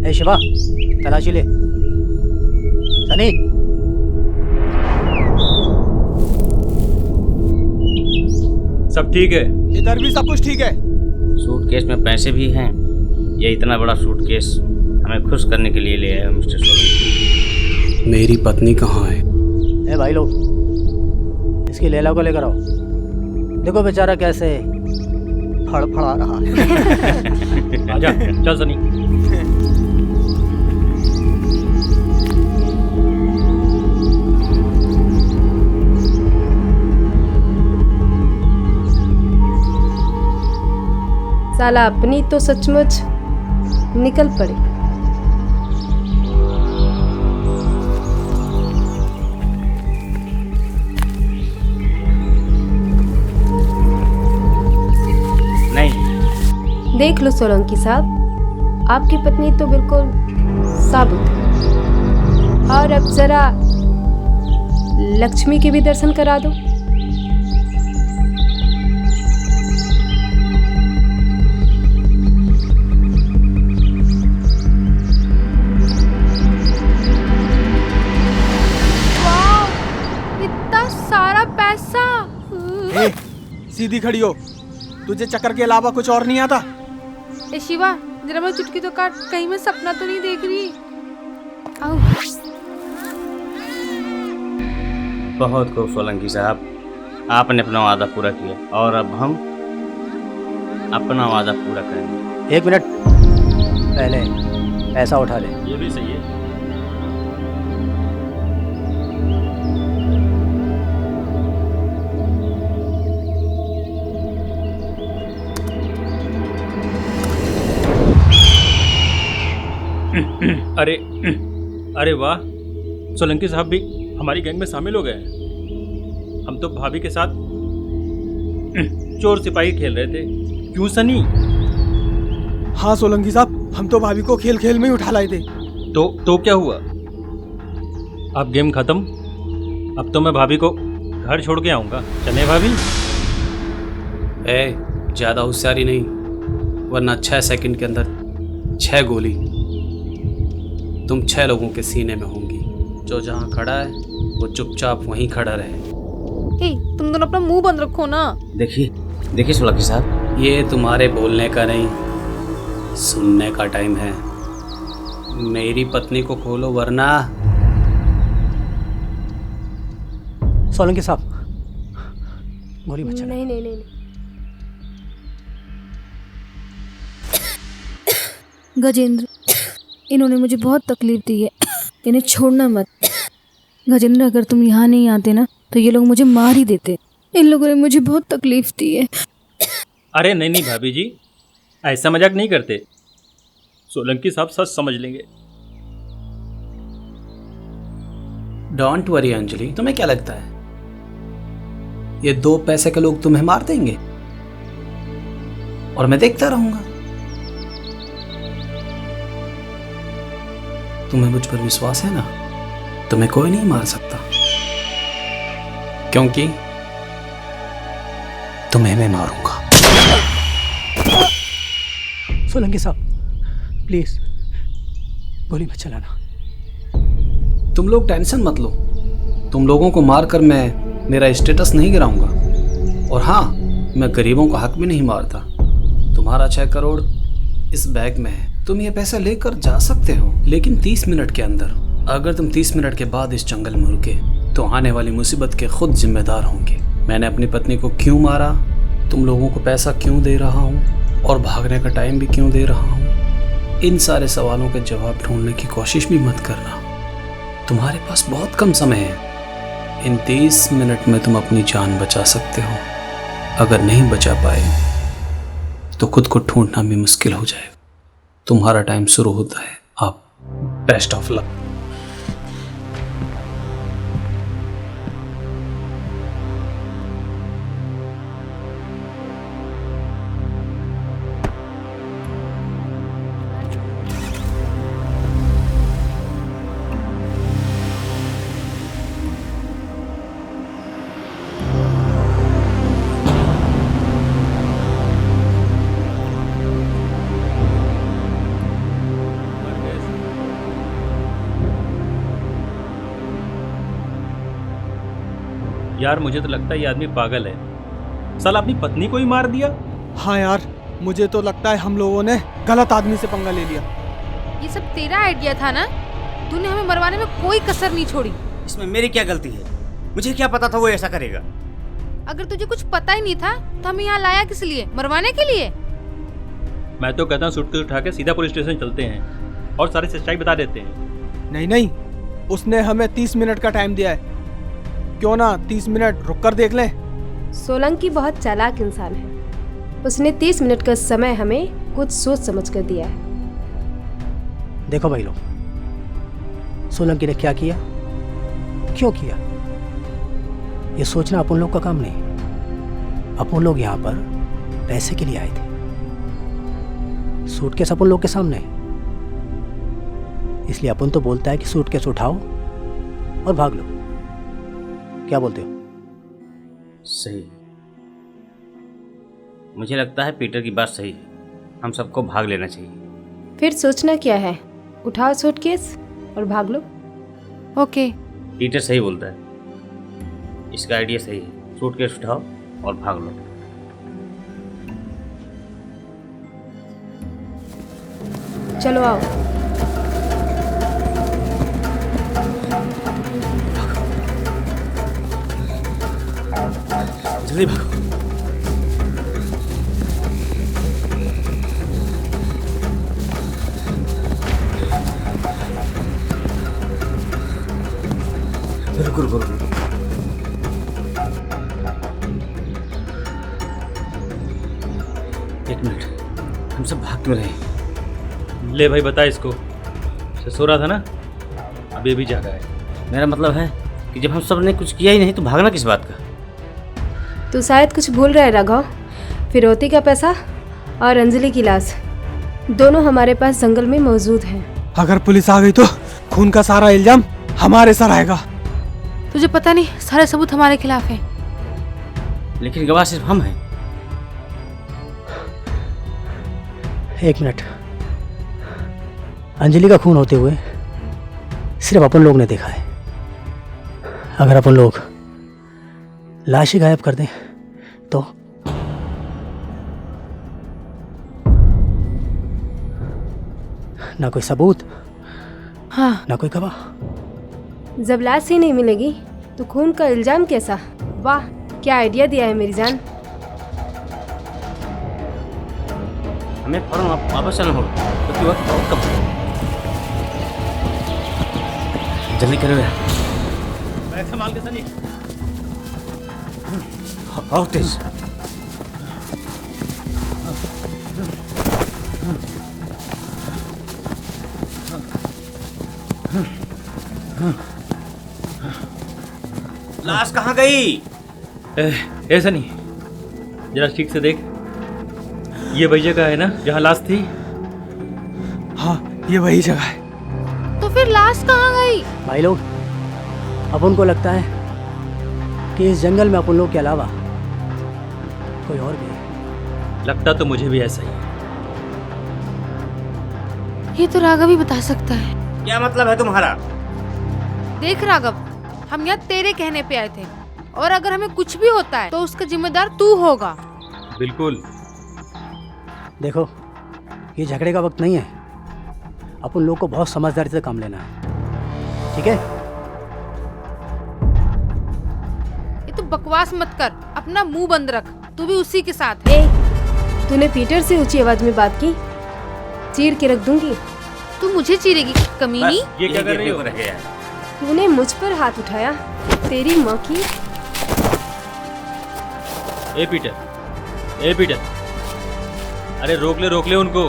ए शिवा, तलाशी ले। सनी, सब ठीक है? इधर भी सब कुछ ठीक है। सूटकेस में पैसे भी हैं। ये इतना बड़ा सूटकेस हमें खुश करने के लिए ले आया मिस्टर सोलंकी। मेरी पत्नी कहाँ है? ए भाई लोग, इसकी लैला को लेकर आओ। देखो बेचारा कैसे फड़फड़ा रहा है। आजा, चल सनी। साला अपनी तो सचमुच निकल पड़े। नहीं, देख लो सोलंकी साहब, आपकी पत्नी तो बिल्कुल साबुत है। और अब जरा लक्ष्मी के भी दर्शन करा दो। सीधी खड़ी हो, तुझे चक्कर के अलावा कुछ और नहीं आता? ए शिवा, जरा मैं चुटकी तो काट, कहीं मैं सपना तो नहीं देख रही। आओ। बहुत खूब सोलंकी साहब, आपने अपना वादा पूरा किया और अब हम अपना वादा पूरा करेंगे। 1 मिनट पहले पैसा उठा ले। ये भी सही है। अरे अरे वाह, सोलंकी साहब भी हमारी गैंग में शामिल हो गए हैं। हम तो भाभी के साथ चोर सिपाही खेल रहे थे, क्यों सनी? हाँ सोलंकी साहब, हम तो भाभी को खेल खेल में ही उठा लाए थे। तो क्या हुआ? अब गेम खत्म। अब तो मैं भाभी को घर छोड़ के आऊँगा। चले भाभी? ज़्यादा होशियारी नहीं, वरना 6 सेकंड के अंदर 6 गोली तुम 6 लोगों के सीने में होंगी। जो जहाँ खड़ा है वो चुपचाप वहीं खड़ा रहे। ए, तुम दोनों अपना मुंह बंद रखो ना। देखिए सोलंकी साहब, ये तुम्हारे बोलने का नहीं, सुनने का टाइम है। मेरी पत्नी को खोलो वरना। सोलंकी साहब, गोली मत चलाओ। नहीं नहीं नहीं, गजेंद्र, इन्होंने मुझे बहुत तकलीफ दी है, इन्हें छोड़ना मत। गजेंद्र, अगर तुम यहाँ नहीं आते ना तो ये लोग मुझे मार ही देते। इन लोगों ने मुझे बहुत तकलीफ दी है। अरे नहीं नहीं भाभी जी, ऐसा मजाक नहीं करते। सोलंकी साहब सच समझ लेंगे। डोंट वरी अंजलि, तुम्हें क्या लगता है ये 2 पैसे के लोग तुम्हें मार देंगे और मैं देखता रहूंगा? तुम्हें मुझ पर विश्वास है ना? तुम्हें कोई नहीं मार सकता, क्योंकि तुम्हें मैं मारूंगा। सोलंकी साहब प्लीज गोली मत चलाना। तुम लोग टेंशन मत लो, तुम लोगों को मारकर मैं मेरा स्टेटस नहीं गिराऊंगा। और हाँ, मैं गरीबों का हक भी नहीं मारता। तुम्हारा 6 करोड़ इस बैग में है, तुम ये पैसा लेकर जा सकते हो, लेकिन 30 मिनट के अंदर। अगर तुम 30 मिनट के बाद इस जंगल में रुके तो आने वाली मुसीबत के खुद जिम्मेदार होंगे। मैंने अपनी पत्नी को क्यों मारा, तुम लोगों को पैसा क्यों दे रहा हूँ और भागने का टाइम भी क्यों दे रहा हूँ, इन सारे सवालों के जवाब ढूंढने की कोशिश भी मत करना। तुम्हारे पास बहुत कम समय है। इन 30 मिनट में तुम अपनी जान बचा सकते हो। अगर नहीं बचा पाए तो खुद को ढूंढना भी मुश्किल हो जाएगा। तुम्हारा टाइम शुरू होता है। आप बेस्ट ऑफ लक। यार मुझे तो लगता है ये आदमी पागल है। साला अपनी पत्नी को ही मार दिया। हाँ यार, मुझे तो लगता है हम लोगों ने गलत आदमी से पंगा ले लिया। ये सब तेरा आइडिया था ना? तूने हमें मरवाने में कोई कसर नहीं छोड़ी। इसमें मेरी क्या गलती है? मुझे क्या पता था वो ऐसा करेगा? अगर तुझे कुछ पता ही नहीं था तो हमें यहाँ लाया किस लिए? मरवाने के लिए? मैं तो कहता हूँ सूटकेस उठा के सीधा पुलिस स्टेशन चलते हैं और सारी सच्चाई बता देते हैं। नहीं नहीं, उसने हमें 30 मिनट का टाइम दिया है, क्यों ना 30 मिनट रुक कर देख लें। सोलंकी बहुत चालाक इंसान है। उसने 30 मिनट का समय हमें कुछ सोच समझ कर दिया है। देखो भाई लोग, सोलंकी ने क्या किया, क्यों किया, ये सोचना अपन लोग का काम नहीं। अपन लोग यहाँ पर पैसे के लिए आए थे। सूटकेस अपन लोग के सामने, इसलिए अपन तो बोलता है कि सूटकेस उठाओ और भाग लो। क्या बोलते हो? सही। मुझे लगता है पीटर की बात सही है, हम सबको भाग लेना चाहिए। फिर सोचना क्या है, उठाओ सूटकेस और भाग लो। ओके। पीटर सही बोलता है, इसका आइडिया सही है। सूटकेस उठाओ और भाग लो। चलो आओ। जल्दी भागो। रुको रुको रुको। एक मिनट, हम सब भाग क्यों रहे? ले भाई बता इसको। सो रहा था ना, अभी अभी जागा है। मेरा मतलब है कि जब हम सब ने कुछ किया ही नहीं तो भागना किस बात का? तू शायद कुछ भूल रहा है राघव। फिरौती का पैसा और अंजलि की लाश दोनों हमारे पास जंगल में मौजूद हैं। अगर पुलिस आ गई तो खून का सारा इल्जाम हमारे सर आएगा। तुझे पता नहीं, सारे सबूत हमारे खिलाफ हैं। लेकिन गवाह सिर्फ हम हैं। एक मिनट, अंजलि का खून होते हुए सिर्फ अपन लोग ने देखा है, अगर अपन लोग लाश ही गायब कर दें तो ना कोई सबूत, हाँ, ना कोई गवाह। जब लाश ही नहीं मिलेगी तो खून का इल्जाम कैसा? वाह, क्या आइडिया दिया है मेरी जान। हमें फौरन वापस चलना होगा क्योंकि वक्त बहुत कम है। जल्दी करो यार। बैग संभाल के सनी। और तेज। लाश कहाँ गई? ए सनी, जरा ठीक से देख। ये वही जगह है ना जहाँ लाश थी? हाँ, ये वही जगह है। तो फिर लाश कहाँ गई? भाई लोग, अपन को लगता है कि इस जंगल में अपन लोग के अलावा कोई और भी है। लगता तो मुझे भी ऐसा ही है। ये तो राघव ही बता सकता है। क्या मतलब है तुम्हारा? देख राघव, हम यहाँ तेरे कहने पे आए थे और अगर हमें कुछ भी होता है तो उसका जिम्मेदार तू होगा। बिल्कुल। देखो, ये झगड़े का वक्त नहीं है। अपन लोग को बहुत समझदारी से काम लेना है, ठीक है? ये तो बकवास मत कर, अपना मुंह बंद रख। तू भी उसी के साथ है। ए, तूने पीटर से ऊंची आवाज में बात की? चीर के रख दूंगी। तू मुझे चीरेगी कमीनी? ये क्या कर रही हो? तूने मुझ पर हाथ उठाया, तेरी माँ की। ए पीटर, अरे रोक ले उनको।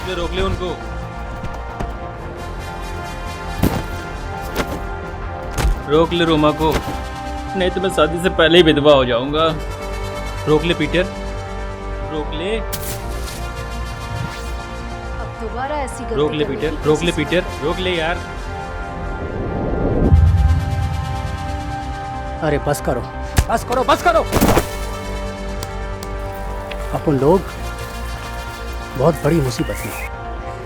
रोक ले उनको। रोक ले रोमा को, नहीं तो मैं शादी से पहले ही विधवा हो जाऊंगा। रोक ले पीटर, रोक ले। अब दोबारा ऐसी गलती रोक ले करने पीटर, की रोक ले कोशिश पीटर, रोक ले यार। अरे बस करो, बस करो, बस करो। अपन लोग बहुत बड़ी मुसीबत में,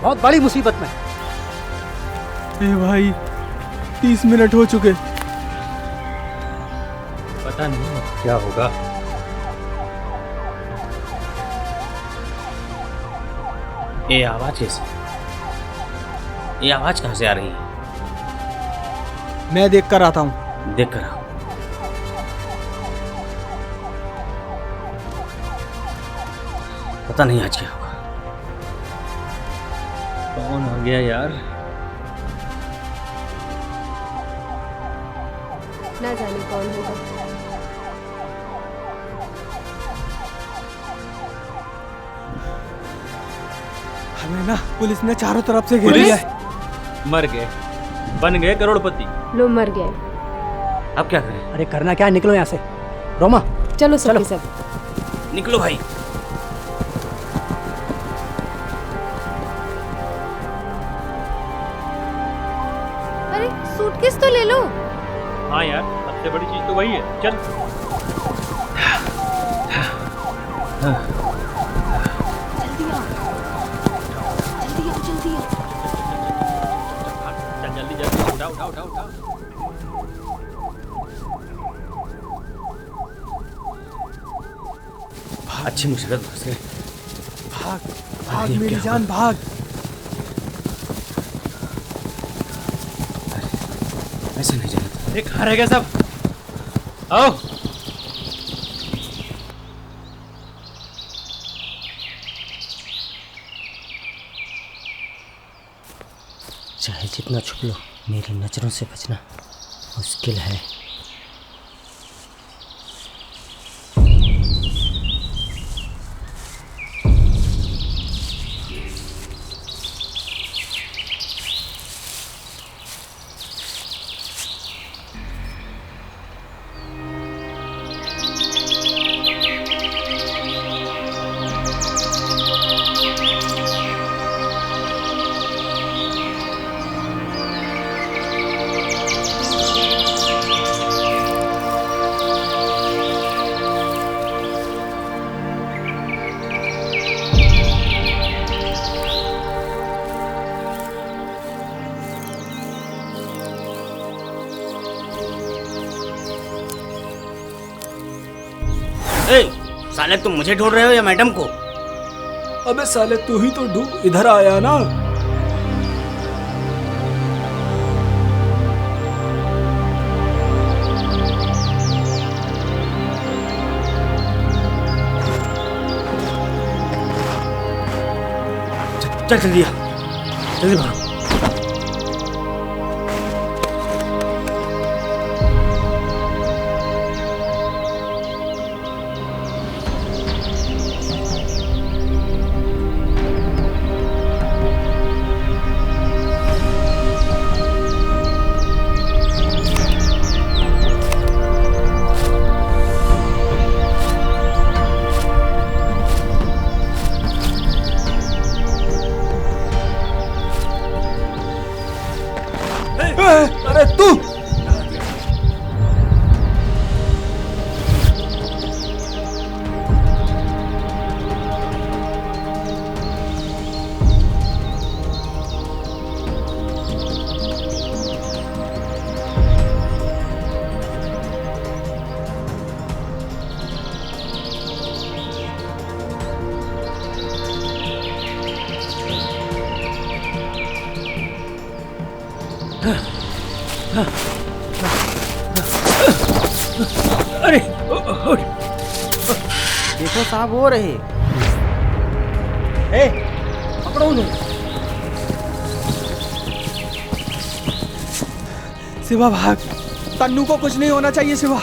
बहुत बड़ी मुसीबत में। ए भाई, 30 मिनट हो चुके। पता नहीं अब क्या होगा। ये आवाज कैसी? ये आवाज कहाँ से आ रही है? मैं देख कर आता हूँ। देख कर आओ। पता नहीं आज क्या होगा। कौन आ गया यार? ना जाने कौन होगा। हमें ना पुलिस ने चारों तरफ से घेर लिया है। मर गए, बन गए करोड़पति। लो मर गए। अब क्या करें? अरे करना क्या है, निकलो यहाँ से। रोमा, चलो सब चलो। के सब। निकलो भाई। अरे सूटकेस तो ले लो। हाँ यार, सबसे बड़ी चीज तो वही है। चल। जल्दी आओ, जल्दी आओ, जल्दी आओ। चल जल्दी जल्दी, उठा। अच्छी मुसीबत फंस गए। भाग भाग ये मेरी क्या जान, भाग। ऐसे नहीं जाना था। अरे कहाँ रह गए सब? आओ। चाहे जितना छुप लो, मेरी नजरों से बचना मुश्किल है। ए, साले तुम मुझे ढूंढ रहे हो या मैडम को? अबे साले तू ही तो ढूंढ इधर आया ना। चल जल्दी आ, जल्दी भागो। अरे तू अरे देखो साहब हो रहे। ए, पकड़ो उन्हें। शिवा भाग, तन्नू को कुछ नहीं होना चाहिए शिवा।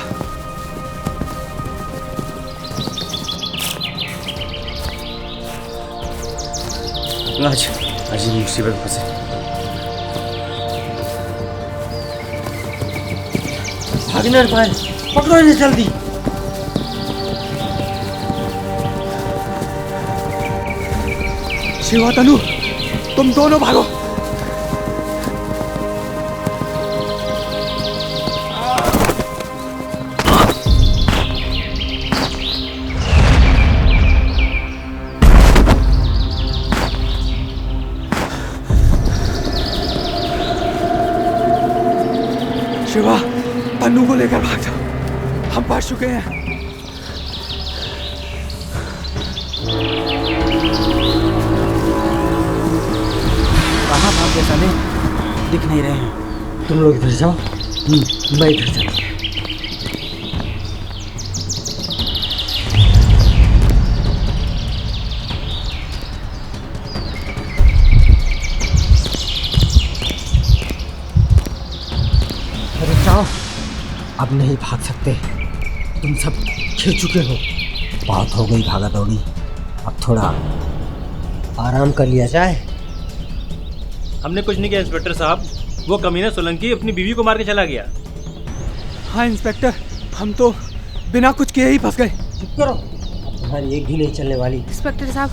आज आज ये मुसीबत में फंसे। भागने नहीं पाए, पकड़ो इन्हें जल्दी। शिवा तन्नू तुम दोनों भागो। शिवा तन्नू को लेकर भाग जाओ, हम पहुंच चुके हैं। कहाँ भाग गए साले? दिख नहीं रहे हैं। तुम लोग इधर जाओ, मैं इधर जाता। अरे जाओ, अब नहीं भाग सकते। तुम सब खेल चुके हो, बहुत हो गई भागा दौड़ी। अब थोड़ा आराम कर लिया जाए। हमने कुछ नहीं किया इंस्पेक्टर साहब, वो कमीना सोलंकी अपनी बीवी को मार के चला गया। हाँ इंस्पेक्टर, हम तो बिना कुछ किए ही फंस गए। चुप करो, अब तुम्हारी एक भी नहीं चलने वाली। इंस्पेक्टर साहब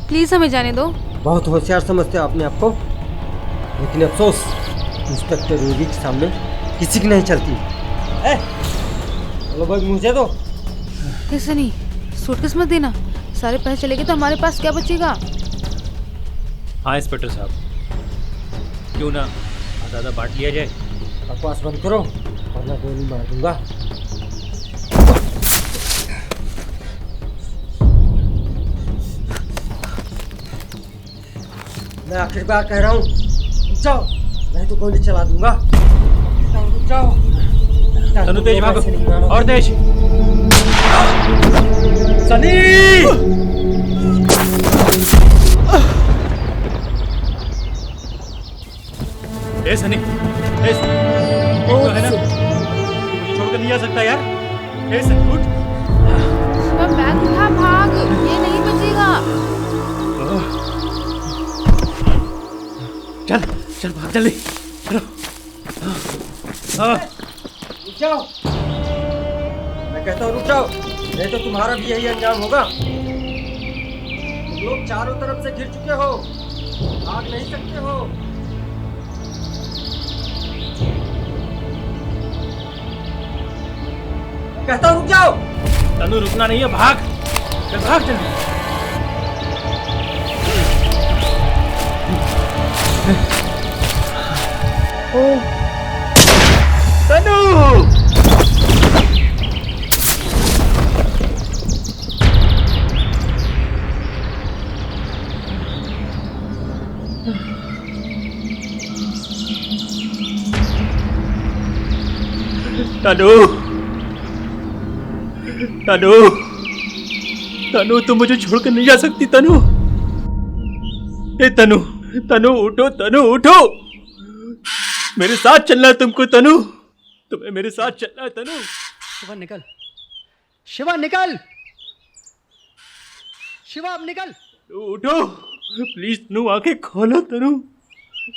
प्लीज हमें जाने दो। बहुत होशियार समझते हो अपने आप को, लेकिन अफसोस इंस्पेक्टर योगी के सामने किसी की नहीं चलती। चलो भाई मुझे दो। ऐसे नहीं, सूटकेस मत देना, सारे पैसे चले गए तो हमारे पास क्या बचेगा? हाँ इंस्पेक्टर साहब, क्यों ना आधा बांट लिया जाए। बकवास बंद करो वरना गोली मार दूंगा। मैं आखिर बार कह रहा हूँ, रुक जाओ, नहीं तो गोली चला दूंगा। रुक जाओ। तनु तेज भागो, और तेज। सनी! ए सनी, ए तो है ना, मुझे छोड़कर नहीं जा सकता यार। ए सनी उठ। अब बैग उठा, भाग, ये नहीं बचेगा। चल चल भाग जल्दी, चलो। रुक जाओ, मैं कहता हूँ रुक जाओ, नहीं तो तुम्हारा भी यही अंजाम होगा। तुम लोग चारों तरफ से घिर चुके हो, भाग नहीं सकते हो। कहता हूँ रुक जाओ। तनु रुकना नहीं है, भाग, चल भाग जल्दी। तनु! तनु, तनु, तनु तुम मुझे छोड़कर नहीं जा सकती तनु। ए तनु, तनु उठो, तनु उठो, मेरे साथ चलना है तुमको तनु, तुम्हें मेरे साथ चलना है तनु। शिवा निकल, शिवा निकल, शिवा अब निकल। उठो प्लीज तनु, आंखें खोलो तनु,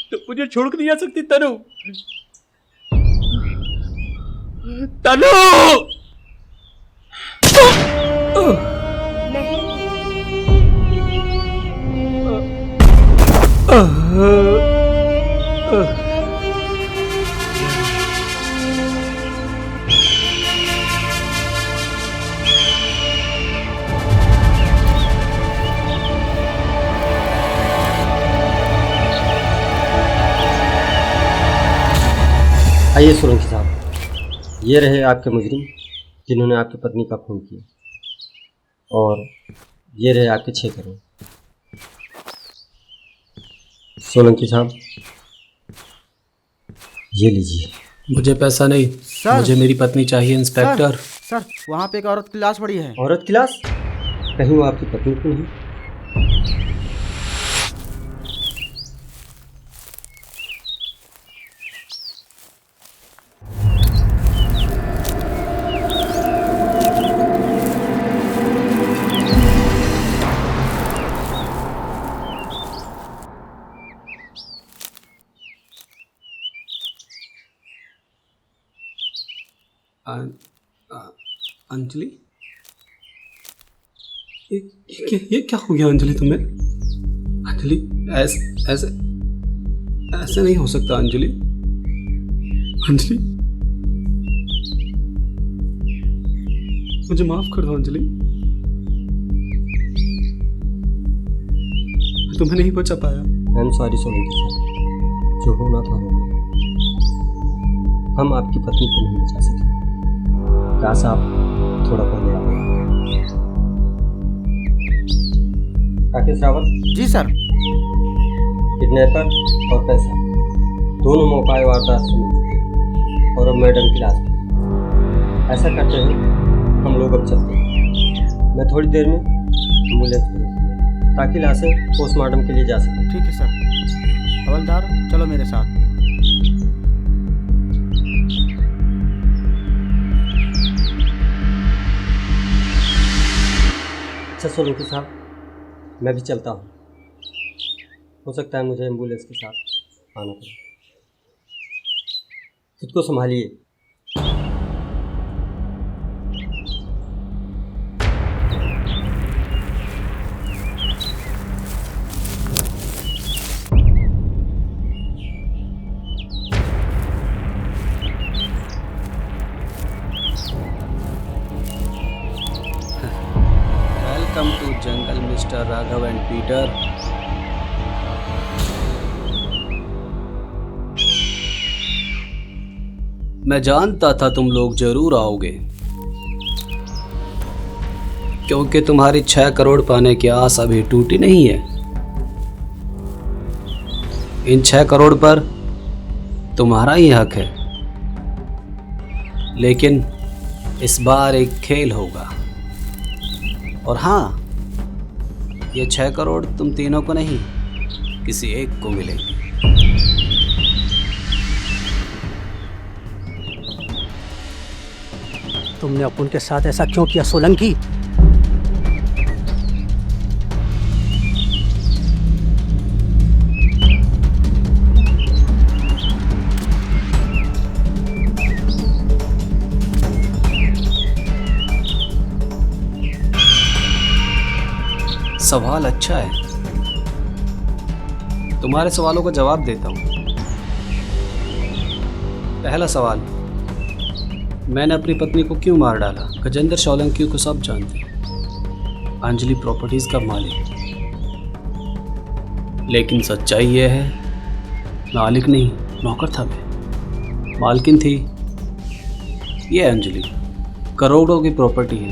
तुम मुझे छोड़कर नहीं जा सकती तनु। तनु आइए सोलंकी साहब, ये रहे आपके मुजरिम जिन्होंने आपकी पत्नी का खून किया, और ये रहे आपके 6 करोड़। सोलंकी साहब ये लीजिए। मुझे पैसा नहीं, सर। मुझे मेरी पत्नी चाहिए इंस्पेक्टर। सर वहाँ पे एक औरत की लाश पड़ी है। औरत की लाश? कहीं वो आपकी पत्नी तो नहीं? अंजलि, ये क्या हो गया अंजलि तुम्हें? अंजलि ऐसे ऐसे ऐसे नहीं हो सकता अंजलि। अंजलि मुझे माफ कर दो अंजलि, मैं तुम्हें नहीं बचा पाया। आई एम सॉरी सोलंकी साहब, जो होना था हो गया। हम आपकी पत्नी को नहीं बचा सके। काश आप थोड़ा पहले आ गए। राकेश रावत जी सर। किडनैपर और पैसा दोनों मौका वारदात से मिल चुके हैं, और अब मैडम की लाश भी। ऐसा करते हैं, हम लोग अब चलते हैं। मैं थोड़ी देर में एम्बुलेंस भेजूंगा ताकि लाशें पोस्टमार्टम के लिए जा सकें। ठीक है सर। हवलदार चलो मेरे साथ। अच्छा सोलंकी साहब, मैं भी चलता हूँ। हो सकता है मुझे एम्बुलेंस के साथ आना पड़े। खुद को संभालिए। Welcome to jungle mister Raghav and Peter. मैं जानता था तुम लोग जरूर आओगे, क्योंकि तुम्हारी 6 करोड़ पाने की आस अभी टूटी नहीं है। इन 6 करोड़ पर तुम्हारा ही हक है, लेकिन इस बार एक खेल होगा। और हाँ, ये 6 करोड़ तुम तीनों को नहीं, किसी एक को मिलेंगे। तुमने अपुन के साथ ऐसा क्यों किया सोलंकी? सवाल अच्छा है, तुम्हारे सवालों का जवाब देता हूं। पहला सवाल, मैंने अपनी पत्नी को क्यों मार डाला? गजेंद्र सोलंकी को सब जानते हैं, अंजलि प्रॉपर्टीज का मालिक। लेकिन सच्चाई यह है, मालिक नहीं, नौकर था मैं। मालकिन थी ये अंजलि। करोड़ों की प्रॉपर्टी है।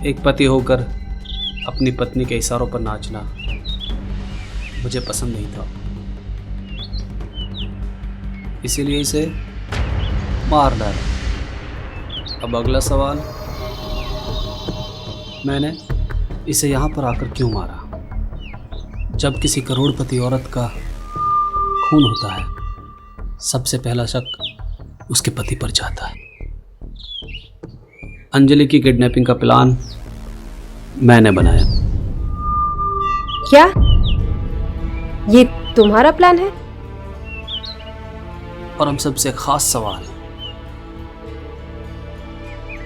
एक पति होकर अपनी पत्नी के इशारों पर नाचना मुझे पसंद नहीं था, इसीलिए इसे मार डाला। अब अगला सवाल, मैंने इसे यहाँ पर आकर क्यों मारा? जब किसी करोड़पति औरत का खून होता है, सबसे पहला शक उसके पति पर जाता है। अंजलि की किडनैपिंग का प्लान मैंने बनाया। क्या ये तुम्हारा प्लान है? और हम सबसे खास सवाल,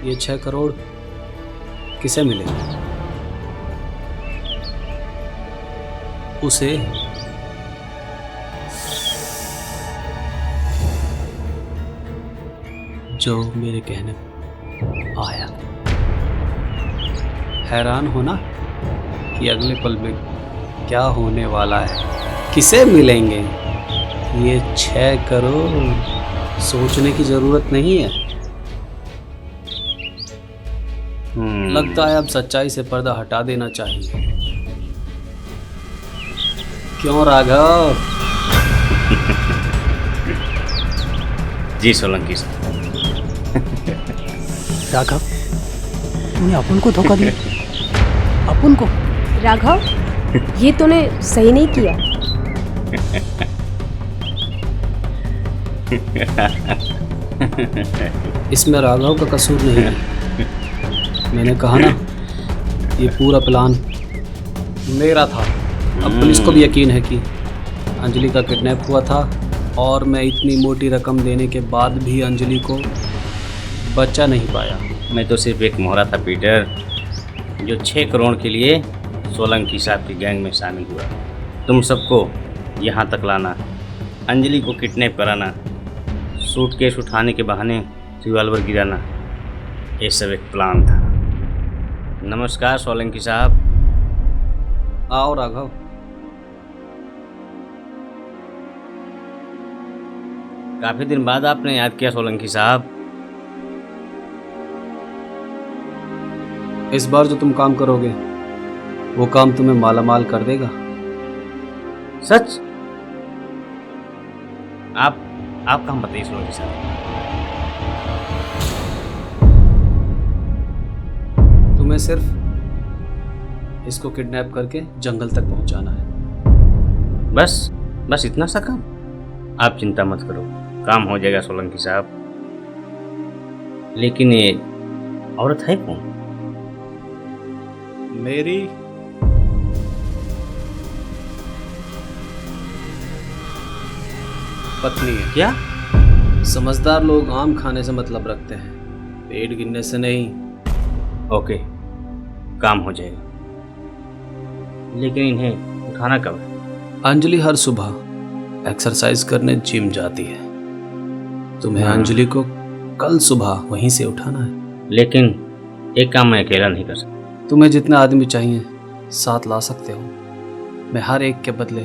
ये 6 करोड़ किसे मिलेंगे? उसे जो मेरे कहने आया। हैरान हो ना कि अगले पल में क्या होने वाला है, किसे मिलेंगे ये 6 करोड़? सोचने की जरूरत नहीं है। लगता है अब सच्चाई से पर्दा हटा देना चाहिए। क्यों राघव? जी सोलंकी साहब। राघव, तूने अपन को धोखा दिया। अपन को? राघव, ये तूने सही नहीं किया। इसमें राघव का कसूर नहीं है। मैंने कहा ना, ये पूरा प्लान मेरा था। अब पुलिस को भी यकीन है कि अंजलि का किडनैप हुआ था, और मैं इतनी मोटी रकम देने के बाद भी अंजलि को बचा नहीं पाया। मैं तो सिर्फ एक मोहरा था पीटर, जो 6 करोड़ के लिए सोलंकी साहब की गैंग में शामिल हुआ। तुम सबको यहाँ तक लाना, अंजलि को किडनैप कराना, सूटकेस उठाने के बहाने रिवॉल्वर गिराना, ये सब एक प्लान था। नमस्कार सोलंकी साहब। आओ राघव। काफ़ी दिन बाद आपने याद किया सोलंकी साहब। इस बार जो तुम काम करोगे वो काम तुम्हें मालामाल कर देगा। सच? आप काम बताइए सोलंकी साहब। तुम्हें सिर्फ इसको किडनैप करके जंगल तक पहुंचाना है। बस इतना सा काम? आप चिंता मत करो, काम हो जाएगा सोलंकी साहब। लेकिन ये औरत है कौन? मेरी पत्नी है। क्या? समझदार लोग आम खाने से मतलब रखते हैं, पेट गिनने से नहीं। ओके, काम हो जाएगा। लेकिन इन्हें उठाना कब है? अंजलि हर सुबह एक्सरसाइज करने जिम जाती है। तुम्हें अंजलि को कल सुबह वहीं से उठाना है। लेकिन एक काम मैं अकेला नहीं कर सकता। तुम्हें जितने आदमी चाहिए साथ ला सकते हो। मैं हर एक के बदले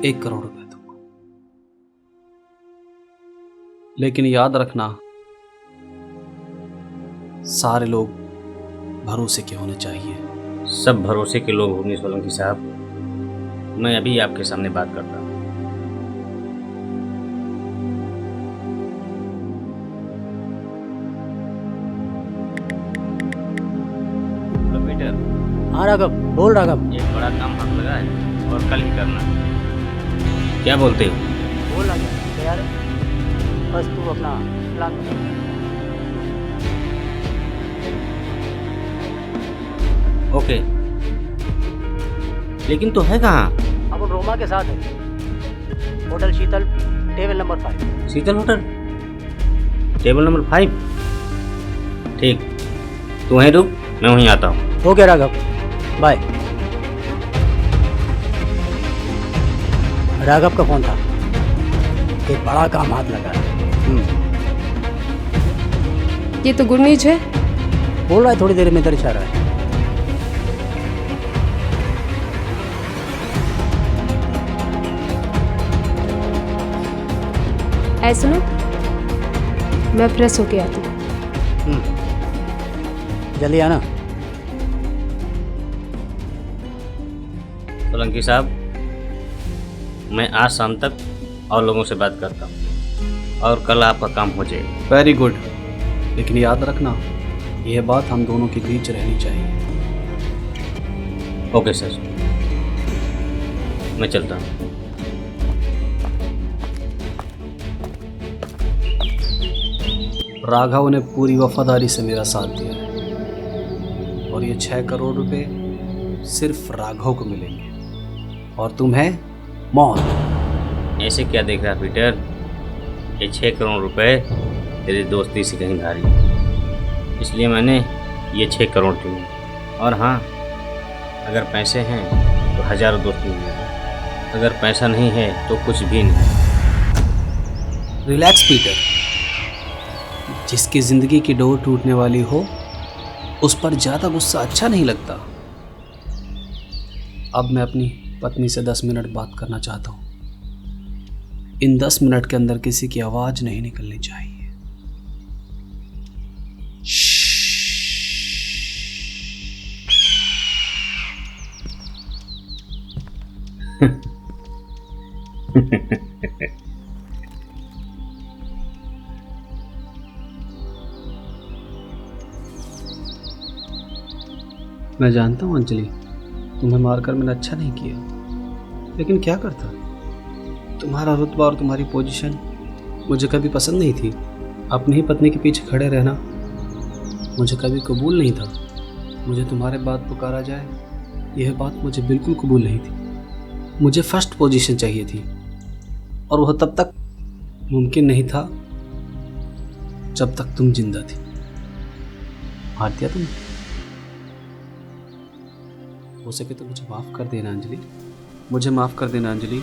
1 करोड़ रुपए दूंगा। लेकिन याद रखना, सारे लोग भरोसे के होने चाहिए। सब भरोसे के लोग होंगे सोलंकी साहब। मैं अभी आपके सामने बात करता हूँ। हाँ राघव, बोल राघव। एक बड़ा काम हाथ लगा है और कल ही करना है। क्या बोलते हो? बोल राघव, तैयार है? बस तू अपना प्लान बता। ओके, लेकिन तो है कहाँ? अब रोमा के साथ है, होटल शीतल, टेबल नंबर 5। शीतल होटल, टेबल नंबर 5? ठीक, तू वहीं रुक, मैं वहीं आता हूँ। Okay Raghav, bye. राघव का फोन था, एक बड़ा काम हाथ लगा है। ये तो गुड न्यूज है। बोल रहा है थोड़ी देर में इधर जा रहा है। ऐसे सुनो, मैं फ्रेश होके आती हूँ। जल्दी आना। सोलंकी साहब, मैं आज शाम तक और लोगों से बात करता हूँ और कल आपका काम हो जाएगा। Very good. लेकिन याद रखना, यह बात हम दोनों के बीच रहनी चाहिए। ओके सर, मैं चलता हूँ। राघव ने पूरी वफादारी से मेरा साथ दिया है और ये 6 करोड़ रुपए सिर्फ राघव को मिलेंगे और तुम्हें मौत। ऐसे क्या देख रहा पीटर? ये 6 करोड़ रुपए तेरी दोस्ती से कहीं भारी है, इसलिए मैंने ये 6 करोड़ चुने। और हाँ, अगर पैसे हैं तो हज़ारों दोस्त मिल जाएंगे, अगर पैसा नहीं है तो कुछ भी नहीं। रिलैक्स पीटर, जिसकी ज़िंदगी की डोर टूटने वाली हो उस पर ज़्यादा गुस्सा अच्छा नहीं लगता। अब मैं अपनी पत्नी से 10 मिनट बात करना चाहता हूँ। इन 10 मिनट के अंदर किसी की आवाज़ नहीं निकलनी चाहिए। मैं जानता हूँ अंजलि, तुम्हें मारकर मैंने अच्छा नहीं किया, लेकिन क्या करता। तुम्हारा रुतबा और तुम्हारी पोजीशन मुझे कभी पसंद नहीं थी। अपनी ही पत्नी के पीछे खड़े रहना मुझे कभी कबूल नहीं था। मुझे तुम्हारे बाद पुकारा जाए, यह बात मुझे बिल्कुल कबूल नहीं थी। मुझे फर्स्ट पोजीशन चाहिए थी और वह तब तक मुमकिन नहीं था जब तक तुम जिंदा थी। हार दिया तुमने। हो सके तो मुझे माफ़ कर देना अंजलि, मुझे माफ़ कर देना अंजलि।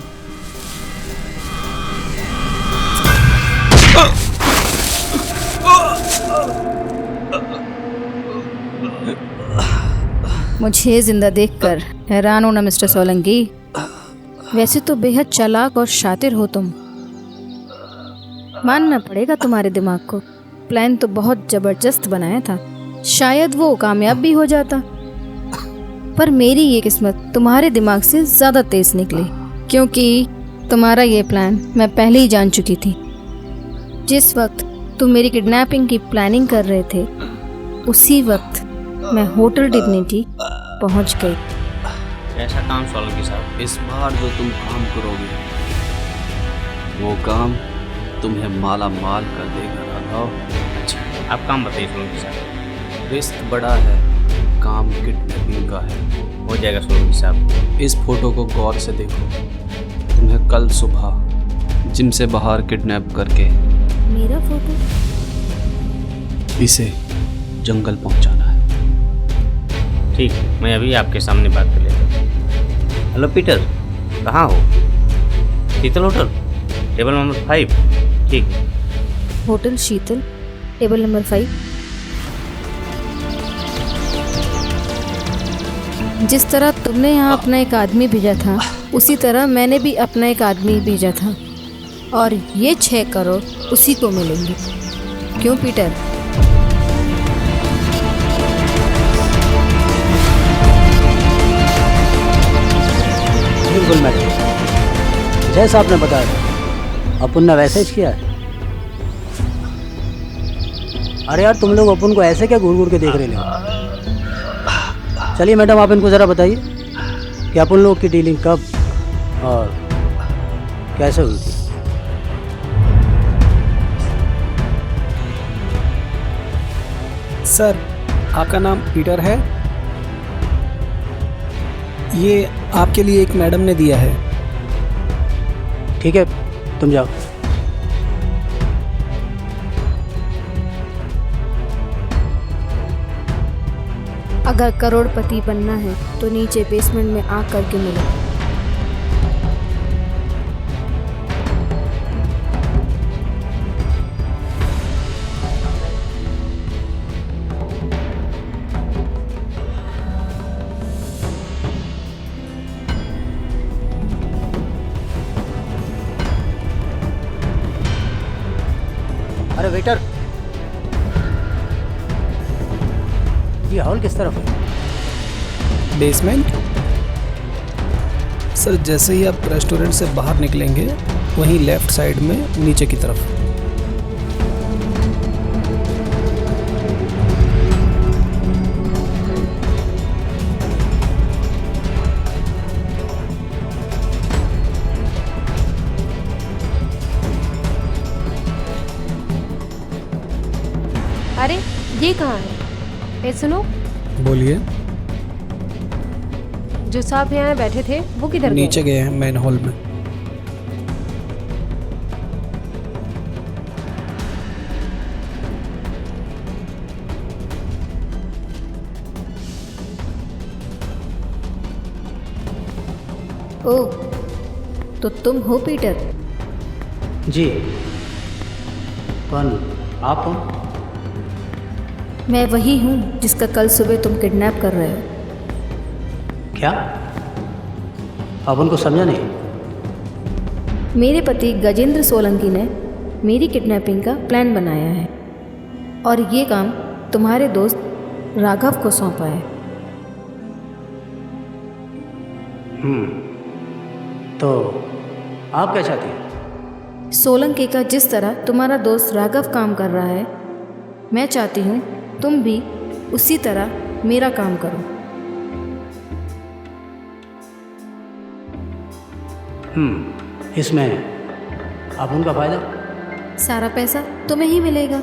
मुझे जिंदा देखकर हैरान हो ना मिस्टर सोलंकी। वैसे तो बेहद चालाक और शातिर हो तुम, मानना पड़ेगा तुम्हारे दिमाग को। प्लान तो बहुत जबरदस्त बनाया था, शायद वो कामयाब भी हो जाता, पर मेरी ये किस्मत तुम्हारे दिमाग से ज़्यादा तेज निकली, क्योंकि तुम्हारा ये प्लान मैं पहले ही जान चुकी थी। जिस वक्त तुम मेरी किडनैपिंग की प्लानिंग कर रहे थे, उसी वक्त मैं होटल डिग्निटी पहुंच गई। ऐसा काम सोलंकी साहब, इस बार जो तुम काम करोगे वो काम तुम्हें माला माल कर देगा राघव। अच्छा, आप काम बताइए सोलंकी साहब। रिस्क बड़ा है, काम किडनैपिंग का है। हो जाएगा सोलंकी साहब। इस फोटो को गौर से देखो। तुम्हें कल सुबह जिम से बाहर किडनैप करके मेरा फोटो? इसे जंगल पहुंचाना है। ठीक, मैं अभी आपके सामने बात कर लेता हूँ। हेलो पीटर, कहाँ हो? शीतल होटल, टेबल नंबर 5। ठीक। होटल शीतल, टेबल नंबर 5। जिस तरह तुमने यहाँ अपना एक आदमी भेजा था, उसी तरह मैंने भी अपना एक आदमी भेजा था, और ये 6 करोड़ उसी को मिलेंगे। क्यों पीटर? बिल्कुल मैडम, जैसा आपने बताया अपुन ने वैसे ही किया है। अरे यार, तुम लोग अपुन को ऐसे क्या घूर घूर के देख रहे हो? चलिए मैडम, आप इनको ज़रा बताइए कि अपन लोग की डीलिंग कब और कैसे हुई थी। सर, आपका नाम पीटर है? ये आपके लिए एक मैडम ने दिया है। ठीक है, तुम जाओ। अगर करोड़पति बनना है तो नीचे बेसमेंट में आग करके मिलो। अरे वेटर, ये हॉल किस तरफ है? बेसमेंट? सर, जैसे ही आप रेस्टोरेंट से बाहर निकलेंगे वहीं लेफ्ट साइड में नीचे की तरफ। अरे ये कहाँ है? ए सुनो, बोलिए। जो साहब यहाँ बैठे थे वो किधर गए? नीचे गए हैं मेन हॉल में। ओह, तो तुम हो पीटर? जी। कौन? आप कौन? मैं वही हूँ जिसका कल सुबह तुम किडनैप कर रहे हो। क्या? आप उनको समझा नहीं? मेरे पति गजेंद्र सोलंकी ने मेरी किडनैपिंग का प्लान बनाया है और ये काम तुम्हारे दोस्त राघव को सौंपा है। तो आप क्या चाहती हैं? सोलंकी का जिस तरह तुम्हारा दोस्त राघव काम कर रहा है, मैं चाहती हूँ तुम भी उसी तरह मेरा काम करो। इसमें आप उनका फायदा? सारा पैसा तुम्हें ही मिलेगा।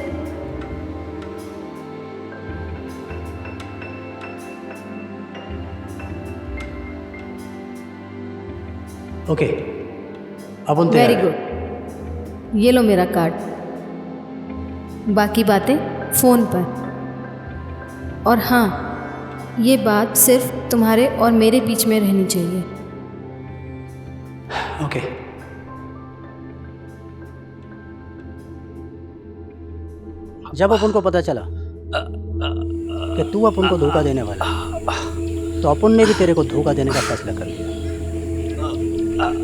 ओके, अपन वेरी गुड, ये लो मेरा कार्ड। बाकी बातें फ़ोन पर। और हाँ, ये बात सिर्फ तुम्हारे और मेरे बीच में रहनी चाहिए। ओके। जब अपन को पता चला कि तू अपन को धोखा देने वाला है, तो अपन ने भी तेरे को धोखा देने का फैसला कर लिया।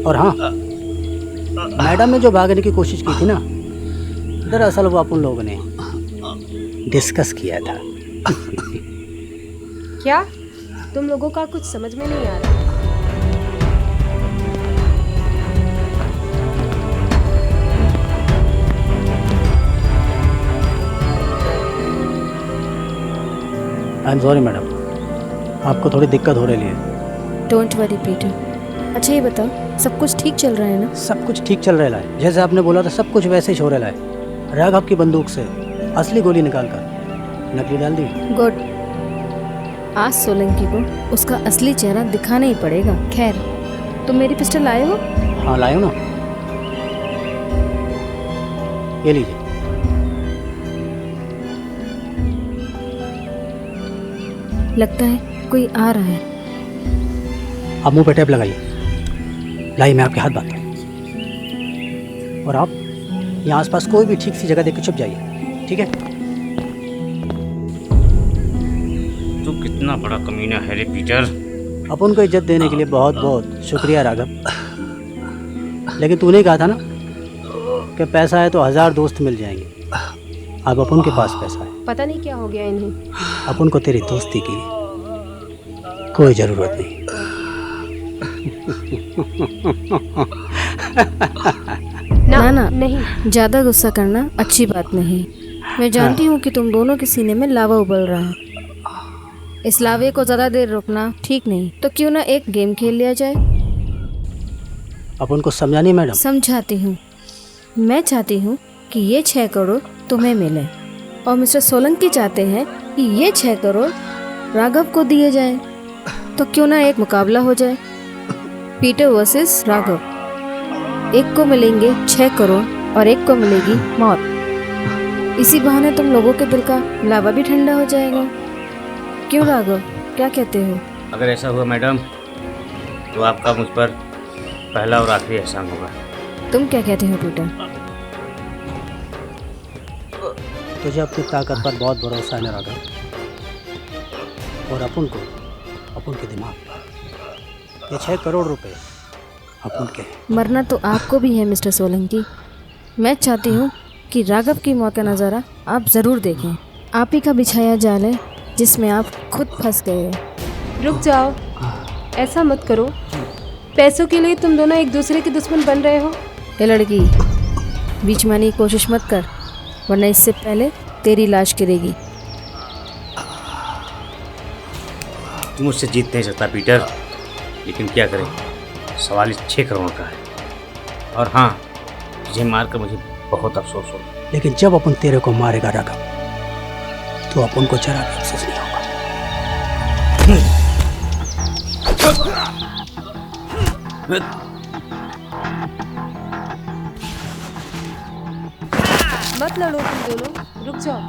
और हाँ, मैडम ने जो भागने की कोशिश की थी ना, दरअसल वो अपन लोगों ने डिस्कस किया था। क्या? तुम लोगों का कुछ समझ में नहीं आ रहा। आई एम सॉरी मैडम, आपको थोड़ी दिक्कत हो रही है। Don't worry Peter. अच्छा ये बताओ, सब कुछ ठीक चल रहा है ना? सब कुछ ठीक चल रहा है, जैसे आपने बोला था सब कुछ वैसे ही हो रहा है। राघव की बंदूक से असली गोली निकालकर नकली डाल दी। गुड। आज सोलंकी को उसका असली चेहरा दिखाना ही पड़ेगा। खैर, तुम मेरी पिस्टल लाए हो? हाँ लाए हो ना, ये लीजिए। लगता है कोई आ रहा है। आप मुंह पे टेप लगाइए। लाइए, मैं आपके हाथ बांधता हूँ। और आप यहाँ आसपास कोई भी ठीक सी जगह देख के छुप जाइए, ठीक है? तू कितना बड़ा कमीना है रे पीटर। अपन को इज्जत देने के लिए बहुत बहुत शुक्रिया राघव, लेकिन तूने कहा था ना कि पैसा है तो 1000 दोस्त मिल जाएंगे। अब अपन के पास पैसा है। पता नहीं क्या हो गया इन्हें। अपन को तेरी दोस्ती की कोई ज़रूरत नहीं। ना नहीं, ज़्यादा गुस्सा करना अच्छी बात नहीं। मैं जानती हूँ कि तुम दोनों के सीने में लावा उबल रहा है। इस लावे को ज़्यादा देर रोकना ठीक नहीं, तो क्यों ना एक गेम खेल लिया जाए? अपन को समझानी मैडम। समझाती हूँ। मैं चाहती हूँ कि ये 6 करोड़ तुम्हें मिले और मिस्टर सोलंकी चाहते हैं कि ये 6 करोड़ राघव को दिए जाए। तो क्यों ना एक मुकाबला हो जाए, पीटर वर्सेस राघव। एक को मिलेंगे 6 करोड़ और एक को मिलेगी मौत। इसी बहाने तुम लोगों के दिल का लावा भी ठंडा हो जाएगा। क्यों राघव, क्या कहते हो? अगर ऐसा हुआ मैडम, तो आपका मुझ पर पहला और आखिरी एहसान होगा। तुम क्या कहते हो पीटर? तुझे अपनी ताकत पर बहुत भरोसा है ना राघव, और अपन के दिमाग पर। ये 6 करोड़ रुपए अपन के। मरना तो आपको भी है मिस्टर सोलंकी। मैं चाहती हूँ कि राघव की मौत का नज़ारा आप ज़रूर देखें। आप ही का बिछाया जाल है जिसमें आप खुद फंस गए हो। रुक जाओ, ऐसा मत करो। पैसों के लिए तुम दोनों एक दूसरे के दुश्मन बन रहे हो। ये लड़की, बीच में आने की कोशिश मत कर, वरना इससे पहले तेरी लाश गिरेगी। तू मुझसे जीत नहीं सकता पीटर, लेकिन क्या करें, सवाल इस 6 करोड़ का है। और हाँ, तुझे मारकर मुझे बहुत अफसोस हो। लेकिन जब अपन तेरे को मारेगा राघव, तो अपन को जरा भी अफसोस नहीं होगा। मत लड़ो तुम दोनों, रुक जाओ।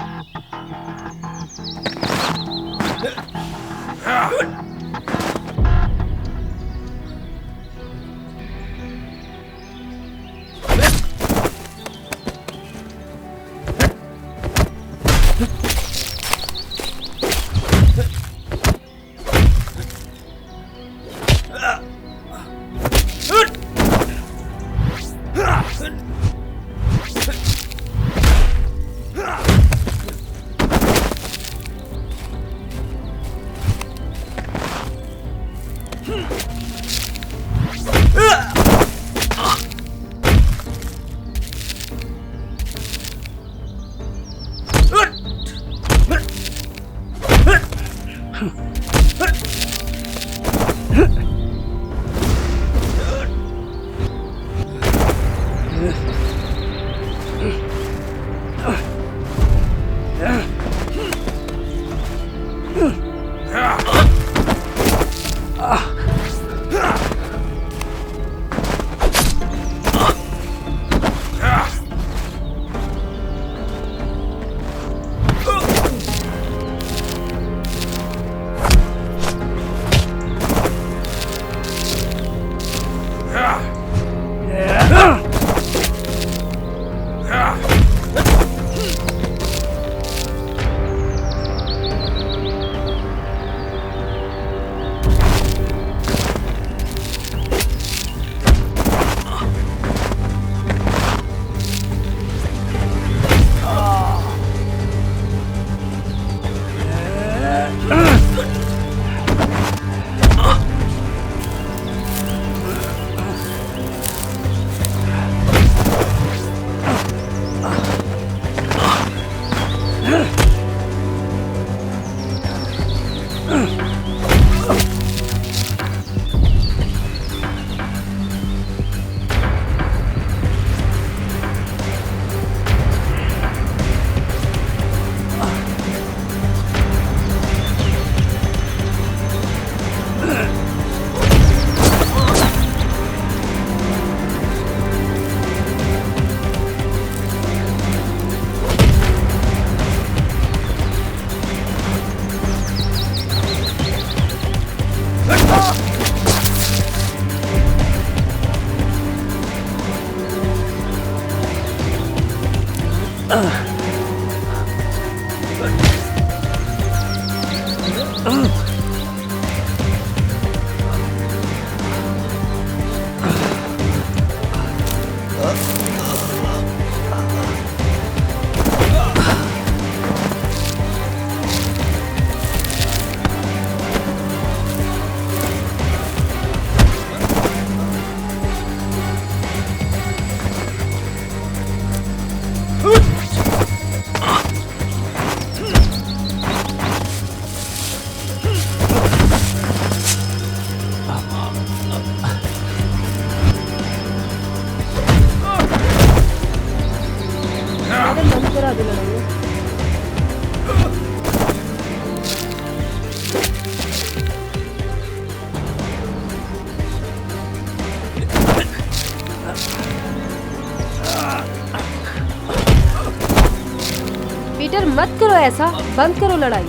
पीटर मत करो ऐसा, बंद करो लड़ाई।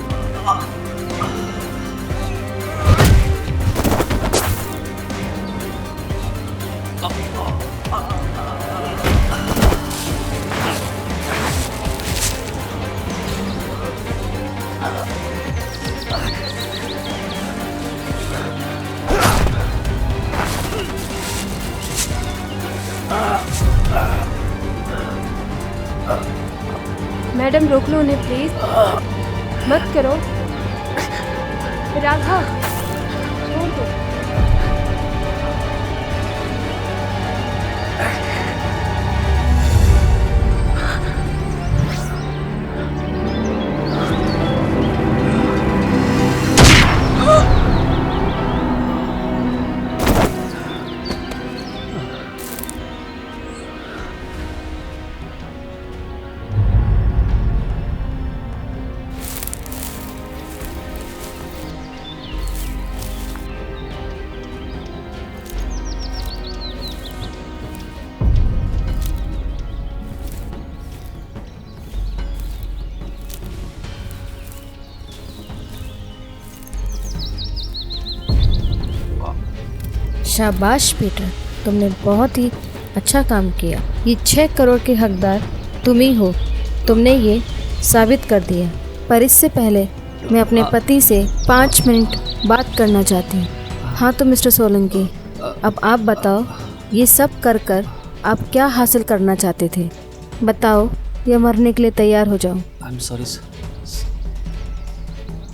मैडम रोक लो उन्हें प्लीज, मत करो। राघव छोड़ दो। शाबाश पीटर, तुमने बहुत ही अच्छा काम किया। ये 6 करोड़ के हकदार तुम ही हो। तुमने ये साबित कर दिया। पर इससे पहले मैं अपने पति से 5 मिनट बात करना चाहती हूँ। हाँ तो मिस्टर सोलंकी, अब आप बताओ, ये सब कर कर आप क्या हासिल करना चाहते थे? बताओ या मरने के लिए तैयार हो जाओ। आई एम सॉरी सर,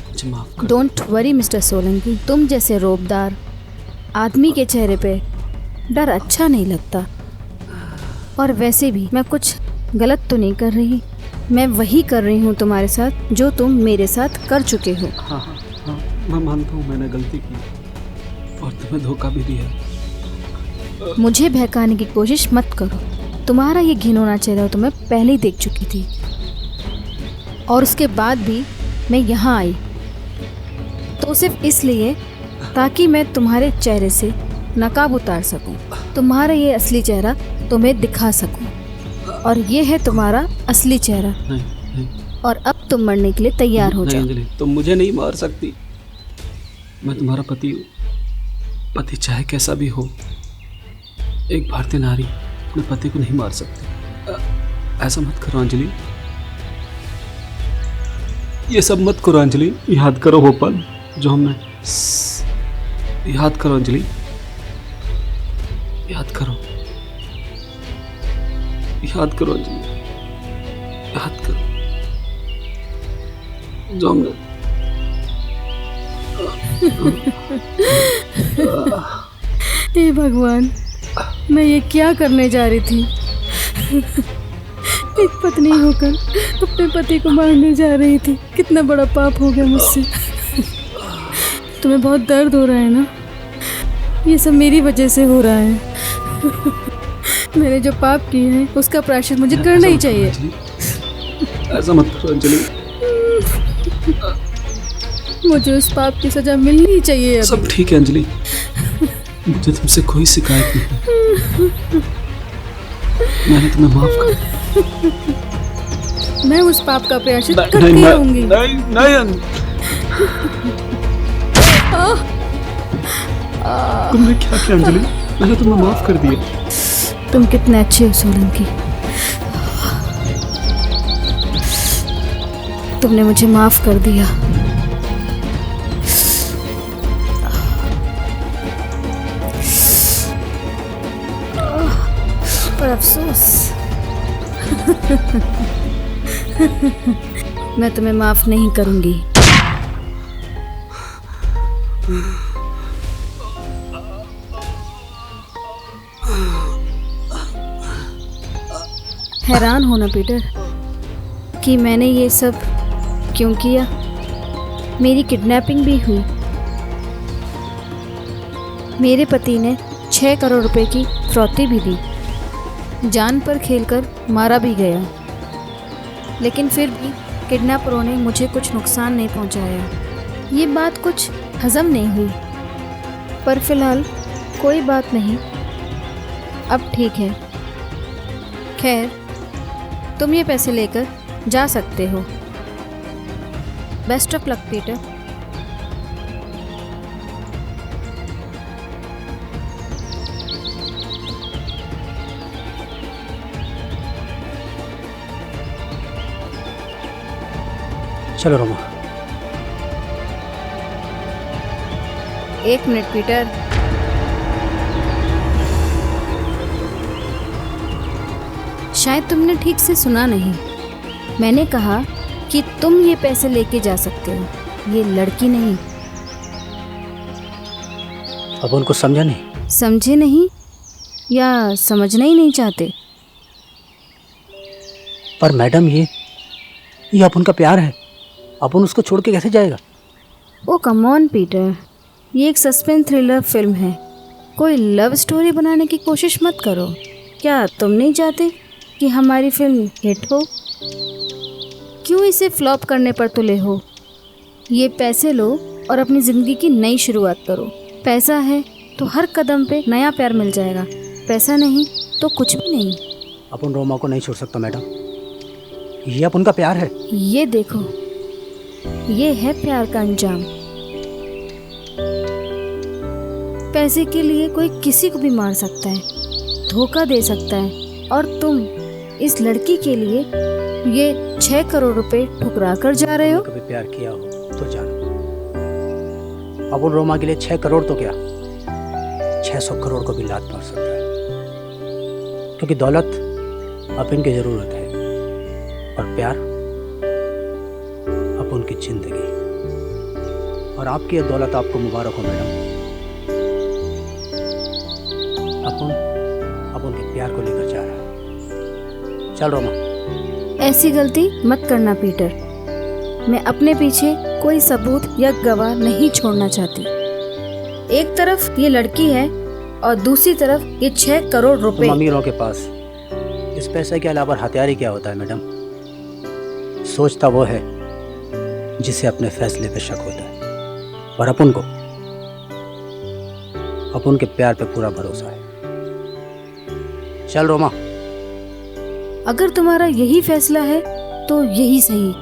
मुझे माफ कर। डोंट वरी मिस्टर सोलंकी, तुम जैसे रोबदार आदमी के चेहरे पे डर अच्छा नहीं लगता। और वैसे भी मैं कुछ गलत तो नहीं कर रही। मैं वही कर रही हूँ तुम्हारे साथ जो तुम मेरे साथ कर चुके हो। हाँ हाँ हाँ, मैं मानता हूँ मैंने गलती की और तुम्हें धोखा भी दिया। मुझे बहकाने की कोशिश मत करो। तुम्हारा ये घिनौना चेहरा तो मैं पहले ही देख चुकी थी, और उसके बाद भी मैं यहाँ आई तो सिर्फ इसलिए ताकि मैं तुम्हारे चेहरे से नकाब उतार सकूं, तुम्हारा ये असली चेहरा तुम्हें दिखा सकूं। और ये है तुम्हारा असली चेहरा। नहीं, नहीं, और अब तुम मरने के लिए तैयार हो नहीं जाओ। अंजलि, तुम मुझे नहीं मार सकती। मैं तुम्हारा पति हूँ। पति चाहे कैसा भी हो, एक भारतीय नारी अपने पति को नहीं मार सकती। ऐसा मत करो अंजलि, ये सब मत करो अंजलि। याद करो वो पल जो हमने, याद करो अंजलि, याद करो, याद करो अंजलि, याद करो जो हमने। हे भगवान, मैं ये क्या करने जा रही थी? एक पत्नी होकर अपने पति को मारने जा रही थी। कितना बड़ा पाप हो गया मुझसे। तुम्हें बहुत दर्द हो रहा है ना? ये सब मेरी वजह से हो रहा है। मैंने जो पाप किए हैं उसका प्रायश्चित मुझे करना ही चाहिए। ऐसा मत करो अंजलि। मुझे उस पाप की सजा मिलनी ही चाहिए अभी। सब ठीक है अंजलि, मुझे तुमसे कोई शिकायत नहीं। मैंने तुम्हें माफ कर। मैं उस पाप का प्रायश्चित नहीं, करके नहीं, रहूंगी। नहीं, नहीं, तुमने क्या किया अंजलि? मैंने तुम्हें माफ कर दिया। तुम कितने अच्छे हो सोलंकी। तुमने मुझे माफ कर दिया। पर अफसोस मैं तुम्हें माफ नहीं करूंगी। हैरान हो ना पीटर कि मैंने ये सब क्यों किया। मेरी किडनैपिंग भी हुई। मेरे पति ने 6 करोड़ रुपए की फिरौती भी दी। जान पर खेलकर मारा भी गया, लेकिन फिर भी किडनैपरों ने मुझे कुछ नुकसान नहीं पहुंचाया। ये बात कुछ हजम नहीं हुई, पर फिलहाल कोई बात नहीं, अब ठीक है। खैर, तुम ये पैसे लेकर जा सकते हो। Best of luck Peter. चलो रोमा। 1 minute Peter. शायद तुमने ठीक से सुना नहीं। मैंने कहा कि तुम ये पैसे लेके जा सकते हो, ये लड़की नहीं। अब उनको समझा नहीं? समझे नहीं या समझना ही नहीं चाहते? पर मैडम, ये अपन का प्यार है। अपन उसको छोड़ के कैसे जाएगा? ओ कम ऑन पीटर, ये एक सस्पेंस थ्रिलर फिल्म है। कोई लव स्टोरी बनाने की कोशिश मत करो। क्या तुम नहीं चाहते कि हमारी फिल्म हिट हो? क्यों इसे फ्लॉप करने पर तुले हो? ये पैसे लो और अपनी ज़िंदगी की नई शुरुआत करो। पैसा है तो हर कदम पे नया प्यार मिल जाएगा। पैसा नहीं तो कुछ भी नहीं। अपन रोमा को नहीं छोड़ सकता मैडम, ये अपन का प्यार है। ये देखो, ये है प्यार का अंजाम। पैसे के लिए कोई किसी को भी मार सकता है, धोखा दे सकता है, और तुम इस लड़की के लिए ये 6 करोड़ रुपए ठुकरा कर जा रहे हो। कभी प्यार किया हो तो जानो, अबुल रोमा के लिए 6 करोड़ तो क्या 600 करोड़ को भी लात मार सकता है, क्योंकि दौलत अपन की जरूरत है और प्यार अपन की जिंदगी। और आपकी ये दौलत आपको मुबारक हो मैडम। अपन के प्यार को लेकर जा रहा है। चल रोमा। ऐसी गलती मत करना पीटर। मैं अपने पीछे कोई सबूत या गवाह नहीं छोड़ना चाहती। एक तरफ ये लड़की है और दूसरी तरफ ये 6 करोड़ रुपए। अमीरों के पास इस पैसे के अलावा हथियार ही क्या होता है मैडम। सोचता वो है जिसे अपने फैसले पे शक होता है, और अपन के प्यार पे पूरा भरोसा है। चल रोमा। अगर तुम्हारा यही फैसला है तो यही सही।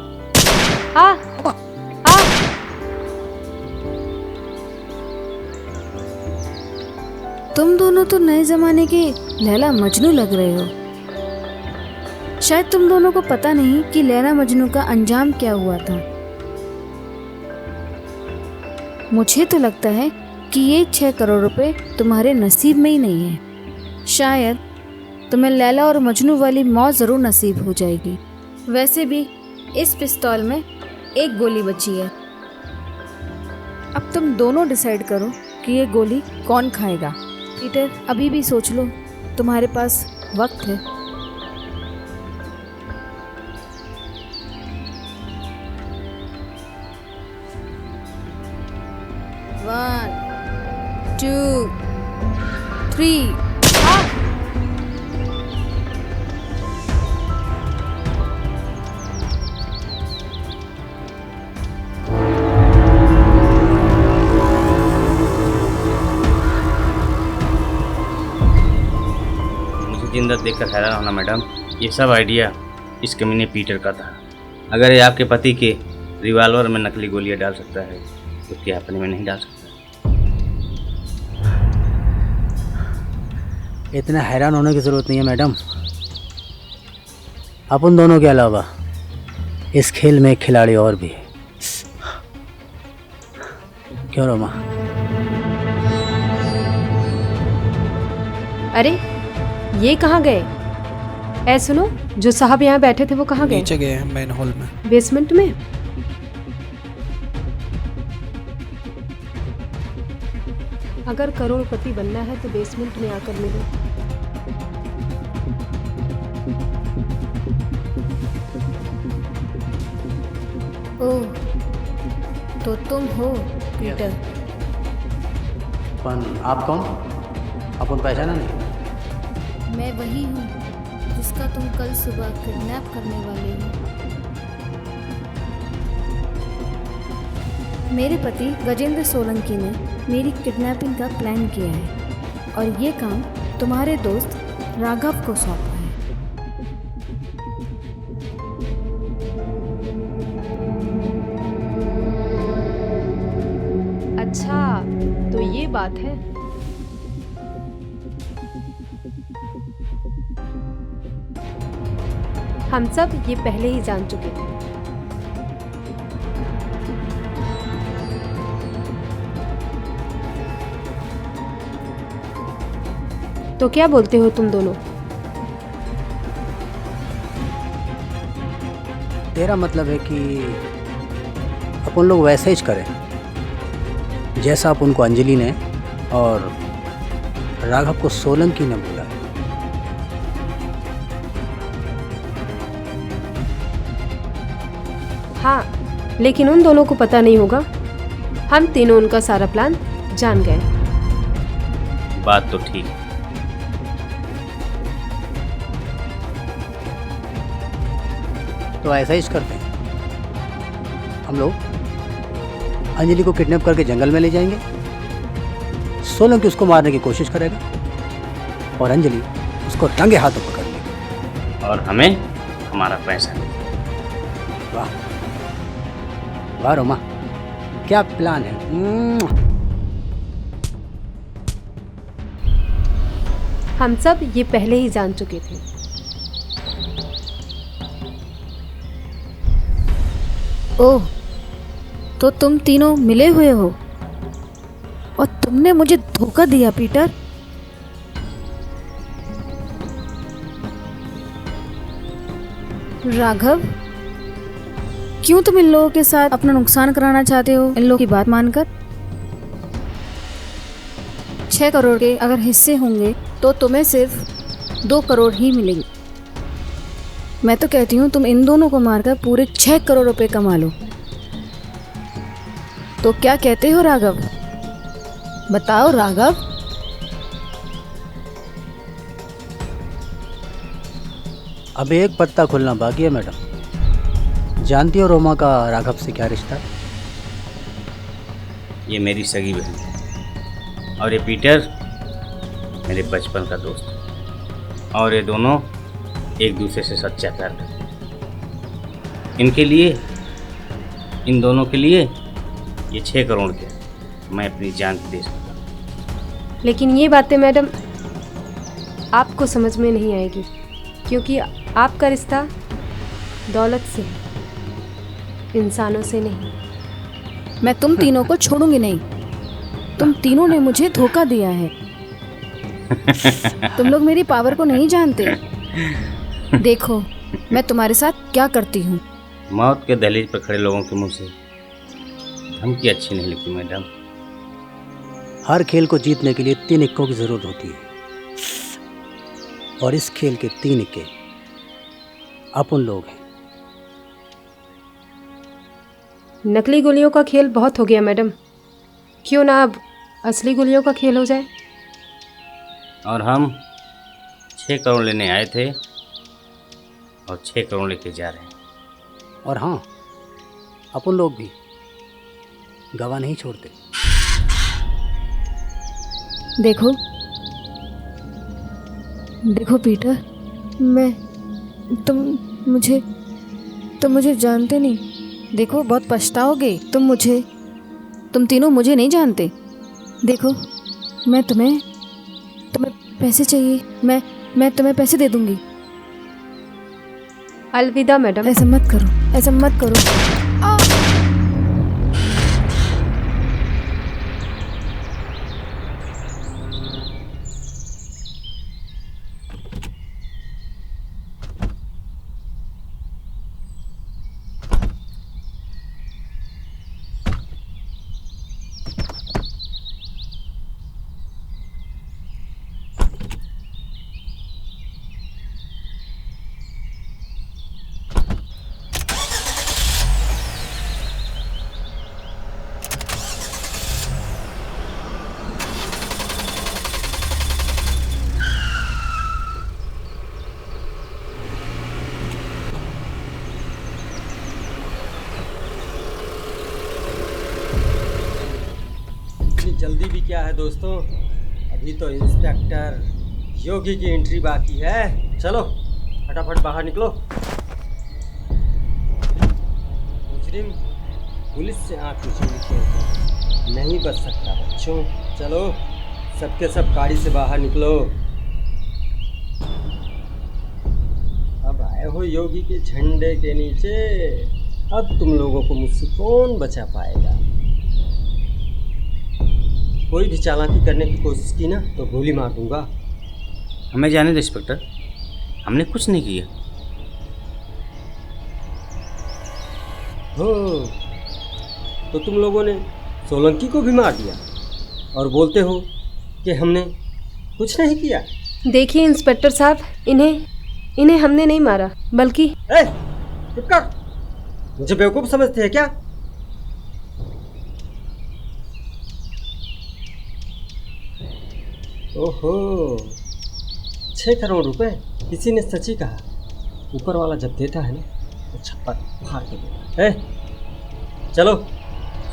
तुम दोनों तो नए जमाने के लैला मजनू लग रहे हो। शायद तुम दोनों को पता नहीं कि लैला मजनू का अंजाम क्या हुआ था। मुझे तो लगता है कि ये 6 करोड़ रुपए तुम्हारे नसीब में ही नहीं है। शायद तुम्हें लैला और मजनू वाली मौत जरूर नसीब हो जाएगी। वैसे भी इस पिस्तौल में 1 गोली बची है। अब तुम दोनों डिसाइड करो कि ये गोली कौन खाएगा। पीटर, अभी भी सोच लो, तुम्हारे पास वक्त है। One, 2, 3। जिंदा देखकर हैरान होना मैडम, ये सब आइडिया इस कमीने पीटर का था। अगर ये आपके पति के रिवॉल्वर में नकली गोलियां डाल सकता है तो क्या अपने में नहीं डाल सकता? इतना हैरान होने की जरूरत नहीं है मैडम। अपन दोनों के अलावा इस खेल में एक खिलाड़ी और भी है। क्यों रोमा? अरे ये कहाँ गए? ऐ सुनो, जो साहब यहाँ बैठे थे वो कहाँ गए? नीचे गए हैं मेन हॉल में। बेसमेंट में? अगर करोड़पति बनना है तो बेसमेंट में आकर मिलो। ओह, तो तुम हो पीटर। आप कौन? अपन पहचाना नहीं? मैं वही हूँ जिसका तुम कल सुबह किडनैप करने वाले हो। मेरे पति गजेंद्र सोलंकी ने मेरी किडनैपिंग का प्लान किया है और ये काम तुम्हारे दोस्त राघव को सौंपा है। अच्छा, तो ये बात है। हम सब ये पहले ही जान चुके थे। तो क्या बोलते हो तुम दोनों? तेरा मतलब है कि अपन लोग वैसे ही करें जैसा अपन को अंजलि ने और राघव को सोलंकी ने बोला। हाँ, लेकिन उन दोनों को पता नहीं होगा। हम तीनों उनका सारा प्लान जान गए। बात तो ठीक है। तो ऐसा ही करते हैं, हम लोग अंजलि को किडनैप करके जंगल में ले जाएंगे। सोलंकी उसको मारने की कोशिश करेगा और अंजलि उसको रंगे हाथों पकड़ लेगी और हमें हमारा पैसा मिलेगा। वाह वाह रोमा, क्या प्लान है। हम सब ये पहले ही जान चुके थे। ओह, तो तुम तीनों मिले हुए हो और तुमने मुझे धोखा दिया पीटर। राघव, क्यों तुम इन लोगों के साथ अपना नुकसान कराना चाहते हो इन लोगों की बात मानकर? 6 करोड़ के अगर हिस्से होंगे तो तुम्हें सिर्फ 2 करोड़ ही मिलेंगे। मैं तो कहती हूँ तुम इन दोनों को मारकर पूरे 6 करोड़ रुपए कमा लो। तो क्या कहते हो राघव? बताओ राघव। अब एक पत्ता खुलना बाकी है मैडम। जानती हो रोमा का राघव से क्या रिश्ता है? ये मेरी सगी बहन है और ये पीटर मेरे बचपन का दोस्त है और ये दोनों एक दूसरे से सच्चा प्यार करते हैं। इनके लिए, इन दोनों के लिए ये 6 करोड़ के मैं अपनी जान दे सकता हूँ। लेकिन ये बातें मैडम आपको समझ में नहीं आएगी, क्योंकि आपका रिश्ता दौलत से है, इंसानों से नहीं। मैं तुम तीनों को छोड़ूंगी नहीं। तुम तीनों ने मुझे धोखा दिया है। तुम लोग मेरी पावर को नहीं जानते। देखो मैं तुम्हारे साथ क्या करती हूँ। मौत के दहलीज पर खड़े लोगों के मुंह से धमकी अच्छी नहीं लगती मैडम। हर खेल को जीतने के लिए 3 इक्कों की जरूरत होती है और इस खेल के 3 इक्के अपन लोग हैं। नकली गोलियों का खेल बहुत हो गया मैडम, क्यों ना अब असली गोलियों का खेल हो जाए। और हम 6 करोड़ लेने आए थे और 6 करोड़ लेके जा रहे हैं। और हाँ, अपन लोग भी गवाह नहीं छोड़ते। देखो देखो पीटर, तुम मुझे जानते नहीं। देखो बहुत पछताओगे। तुम तीनों मुझे नहीं जानते। देखो मैं तुम्हें पैसे चाहिए, मैं तुम्हें पैसे दे दूंगी। अलविदा मैडम। ऐसा मत करो, ऐसा मत करो। जल्दी भी क्या है दोस्तों, अभी तो इंस्पेक्टर योगी की एंट्री बाकी है। चलो फटाफट बाहर निकलो। मुजरिम पुलिस से आंख मिचोली खेलता नहीं बच सकता बच्चों। चलो सबके सब गाड़ी से बाहर निकलो। अब आए हो योगी के झंडे के नीचे, अब तुम लोगों को मुझसे कौन बचा पाएगा। कोई भी चालाकी करने की कोशिश की ना तो गोली मार दूंगा। हमें जाने दो इंस्पेक्टर, हमने कुछ नहीं किया। हो तो तुम लोगों ने सोलंकी को भी मार दिया और बोलते हो कि हमने कुछ नहीं किया। देखिए इंस्पेक्टर साहब, इन्हें हमने नहीं मारा, बल्कि चुप कर, मुझे बेवकूफ समझते हैं क्या? ओहो, 6 करोड़ रुपए किसी ने सच ही कहा। ऊपर वाला जब देता है ना तो छप्पर फाड़ के देता है। चलो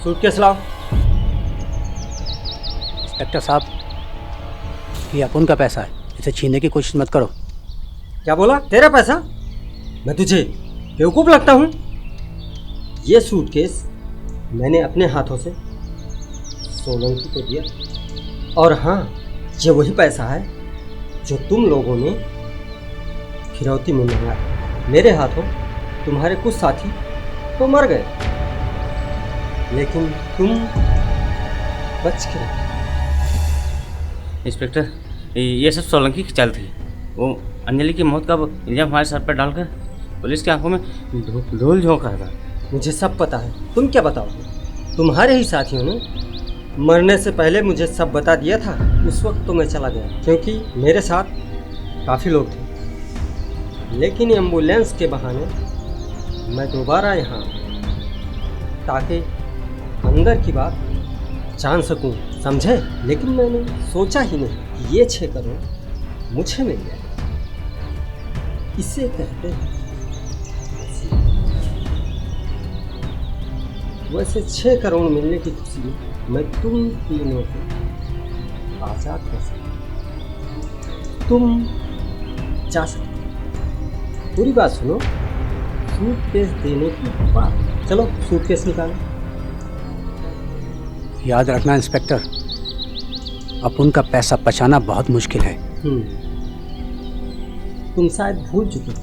सूटकेस लाओ। इंस्पेक्टर साहब, ये अपन का पैसा है, इसे छीनने की कोशिश मत करो। क्या बोला? तेरा पैसा? मैं तुझे बेवकूफ लगता हूँ? ये सूटकेस मैंने अपने हाथों से सोलंकी को दिया और हाँ, ये वही पैसा है जो तुम लोगों ने फिरौती में मंगाया। मेरे हाथों तुम्हारे कुछ साथी तो मर गए, लेकिन तुम बच के रहे। इंस्पेक्टर, ये सब सोलंकी की चाल थी। वो अंजलि की मौत का इल्जाम हमारे सर पर डालकर पुलिस की आंखों में धूल झोंक रहा था। मुझे सब पता है, तुम क्या बताओगे? तुम्हारे ही साथियों ने मरने से पहले मुझे सब बता दिया था। उस वक्त तो मैं चला गया, क्योंकि मेरे साथ काफ़ी लोग थे। लेकिन एम्बुलेंस के बहाने मैं दोबारा यहाँ ताकि अंदर की बात जान सकूं, समझे? लेकिन मैंने सोचा ही नहीं कि ये 6 करोड़ मुझे मिल जाए। इसे कहते हैं वैसे 6 करोड़ मिलने की खुशी में मैं तुम तीनों को आज़ाद कर सकता। तुम जा सकते। पूरी बात सुनो। सूटकेस देने की बात। चलो सूटकेस निकालो। याद रखना इंस्पेक्टर, अपुन का पैसा बचाना बहुत मुश्किल है। तुम शायद भूल चुके हो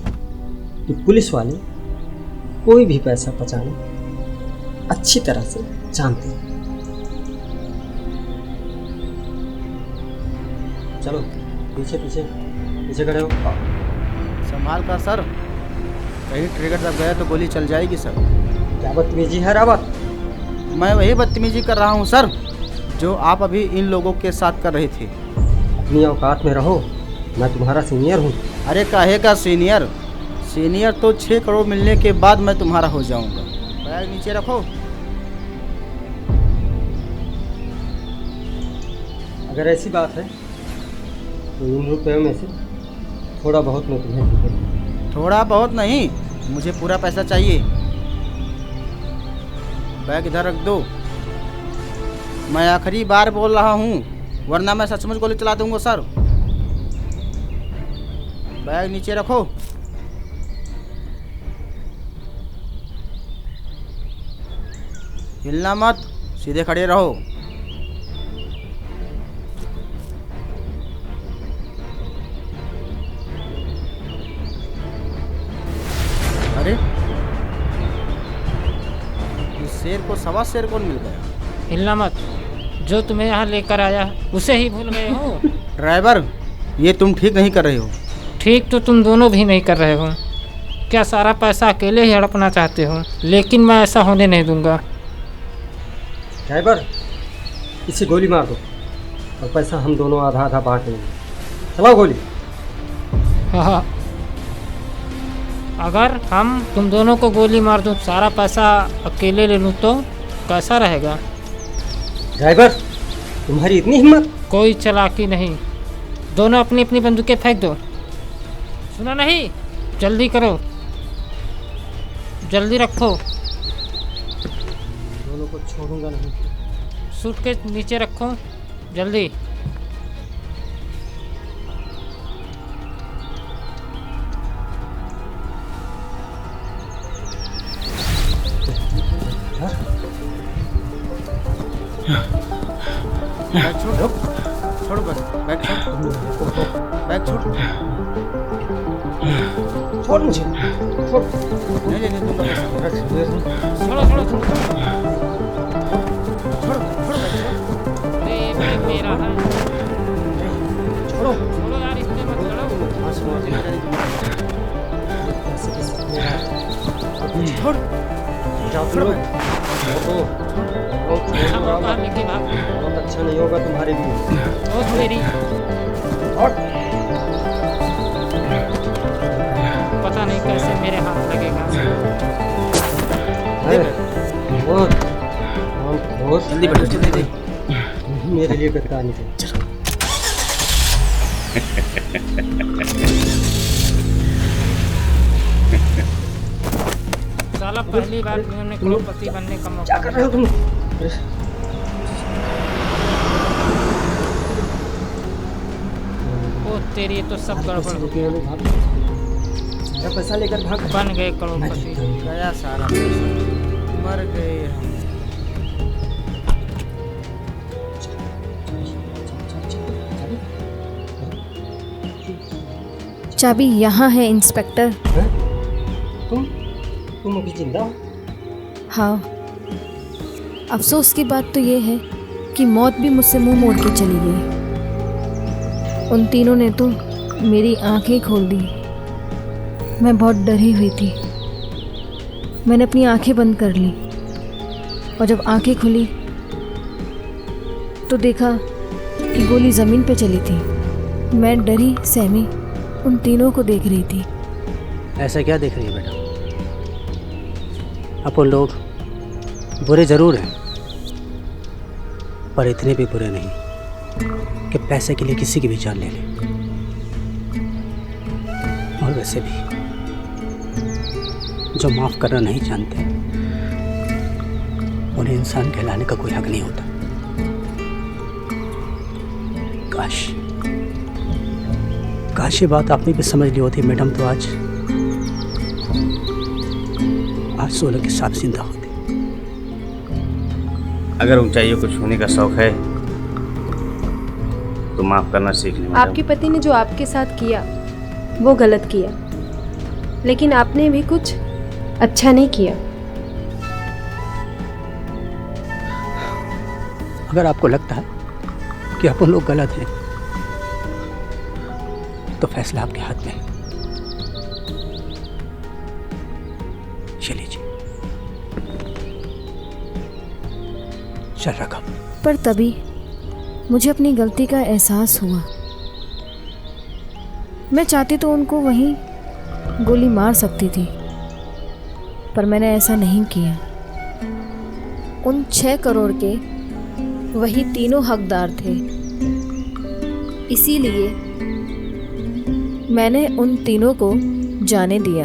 कि पुलिस वाले कोई भी पैसा बचाना अच्छी तरह से जानते हैं। चलो पीछे पीछे पीछे खड़े हो। संभाल कर सर, कहीं ट्रिगर दब गया तो गोली चल जाएगी सर। क्या बदतमीजी है रावत? मैं वही बदतमीजी कर रहा हूँ सर जो आप अभी इन लोगों के साथ कर रहे थे। अपनी औकात में रहो, मैं तुम्हारा सीनियर हूँ। अरे काहे का सीनियर? सीनियर तो 6 करोड़ मिलने के बाद मैं तुम्हारा हो जाऊंगा। बैग नीचे रखो। अगर ऐसी बात है तो इन रुपयों में से थोड़ा बहुत मैं तुम्हें दे दूँगा। थोड़ा बहुत नहीं, मुझे पूरा पैसा चाहिए। बैग इधर रख दो। मैं आखिरी बार बोल रहा हूँ, वरना मैं सचमुच गोली चला दूंगा सर। बैग नीचे रखो। हिलना मत, सीधे खड़े रहो। अरे इस शेर को 1.25 शेर कौन मिल गया? हिलना मत, जो तुम्हें यहाँ लेकर आया उसे ही भूल गए हो। ड्राइवर, ये तुम ठीक नहीं कर रहे हो। ठीक तो तुम दोनों भी नहीं कर रहे हो। क्या सारा पैसा अकेले ही हड़पना चाहते हो? लेकिन मैं ऐसा होने नहीं दूंगा। ड्राइवर, इसे गोली मार दो और पैसा हम दोनों आधा आधा बांट लेंगे। चलाओ गोली। हाँ, अगर हम तुम दोनों को गोली मार दूं, सारा पैसा अकेले ले लूं तो कैसा रहेगा? ड्राइवर, तुम्हारी इतनी हिम्मत? कोई चालाकी नहीं, दोनों अपनी अपनी बंदूकें फेंक दो। सुना नहीं? जल्दी करो, जल्दी रखो। दोनों को छोड़ूंगा नहीं। सूट के नीचे रखो, जल्दी। बैग छोड़, छोड़ बस, बैग छोड़, बैग छोड़, छोड़ मुझे, छोड़। नहीं नहीं दूंगा पैसा। छोड़ो छोड़ो छोड़ो, छोड़ छोड़ बैग छोड़। अरे ये बैग मेरा है। छोड़ो छोड़ो यार, इसमें मत लड़ो। छोड़ जाओ तुम लोग। अच्छा मौका लेके भाग। बहुत अच्छा नहीं होगा तुम्हारे लिए। दोस्त मेरी, और पता नहीं कैसे मेरे हाथ लगेगा। जल्दी बैठो, जल्दी दे। मेरे लिए कटका नहीं। साला पहली बार मैंने करोड़पति बनने का मौका। क्या कर रहे हो तुम? ओ तेरी, ये तो सब गड़बड़ हो मेरा पैसा लेकर भाग। बन गए करोड़पति। गया सारा पैसा, मर गए हम। चाबी यहाँ है इंस्पेक्टर। हैं? तुम अभी जिंदा हो? हाँ, अफसोस की बात तो ये है कि मौत भी मुझसे मुंह मोड़ के चली गई। उन तीनों ने तो मेरी आंखें खोल दी। मैं बहुत डरी हुई थी। मैंने अपनी आंखें बंद कर ली और जब आंखें खुली तो देखा कि गोली ज़मीन पे चली थी। मैं डरी सहमी उन तीनों को देख रही थी। ऐसा क्या देख रही है बेटा? अपन लोग बुरे ज़रूर हैं, पर इतने भी बुरे नहीं कि पैसे के लिए किसी की भी जान ले लें। और वैसे भी जो माफ़ करना नहीं जानते उन्हें इंसान कहलाने का कोई हक नहीं होता। काश ये बात आपने भी समझ ली होती मैडम, तो आज 16 के साथ जिंदा होते। अगर ऊंचाइयों को छूने का शौक है तो माफ करना सीख लें मैडम। आपके पति ने जो आपके साथ किया वो गलत किया, लेकिन आपने भी कुछ अच्छा नहीं किया। अगर आपको लगता है कि अपन लोग गलत हैं तो फैसला आपके हाथ में है। चलिए जी, चल रखा। पर तभी मुझे अपनी गलती का एहसास हुआ। मैं चाहती तो उनको वहीं गोली मार सकती थी, पर मैंने ऐसा नहीं किया। उन 6 करोड़ के वही तीनों हकदार थे, इसीलिए मैंने उन तीनों को जाने दिया।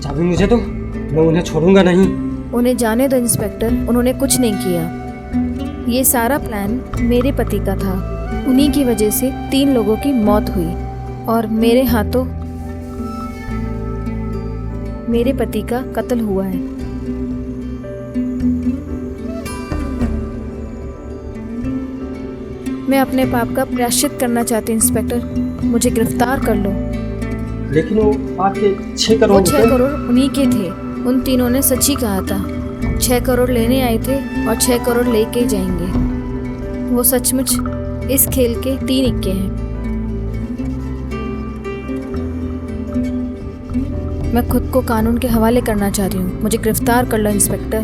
चाबी मुझे दो, मैं उन्हें छोड़ूंगा नहीं। उन्हें जाने दो इंस्पेक्टर, उन्होंने कुछ नहीं किया। ये सारा प्लान मेरे पति का था। उन्हीं की वजह से 3 लोगों की मौत हुई और मेरे हाथों मेरे पति का कत्ल हुआ है। मैं अपने पाप का प्रायश्चित करना चाहती हूँ इंस्पेक्टर, मुझे गिरफ्तार कर लो। लेकिन वो आपके 6 करोड़ वो 6 करोड़ उन्हीं के थे। उन तीनों ने सच ही कहा था। 6 करोड़ लेने आए थे और 6 करोड़ लेके जाएंगे। वो सचमुच इस खेल के 3 इक्के हैं। मैं खुद को कानून के हवाले करना चाहती हूँ, मुझे गिरफ्तार कर लो इंस्पेक्टर।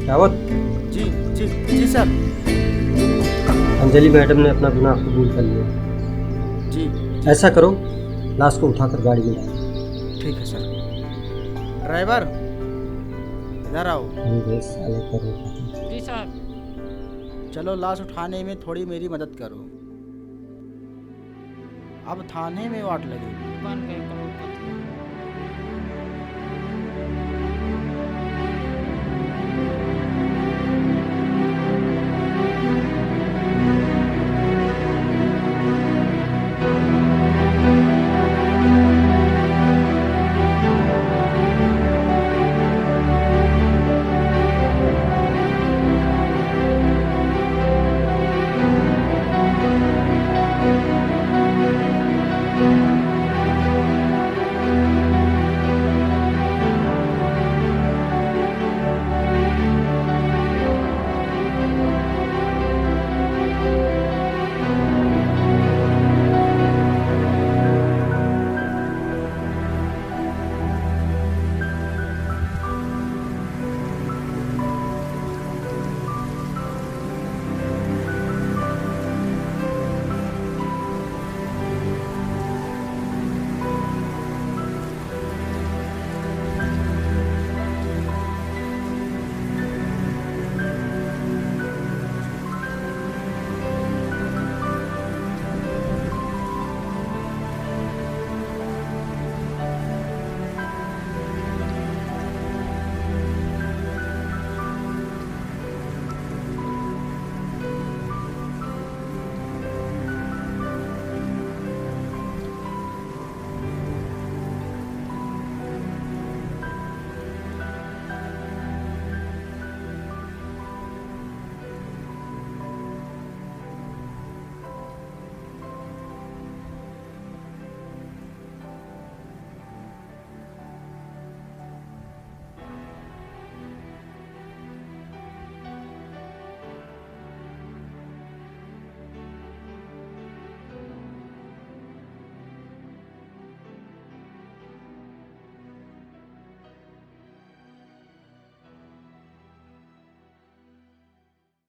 रावत जी जी जी सर। अंजलि मैडम ने अपना गुनाह कबूल कर लिया। जी ऐसा करो, लाश को उठाकर गाड़ी में डालो। ठीक है सर। ड्राइवर इधर आओ। जी साहब। चलो लाश उठाने में थोड़ी मेरी मदद करो। अब थाने में वाट लगे। बन गए करोड़पति।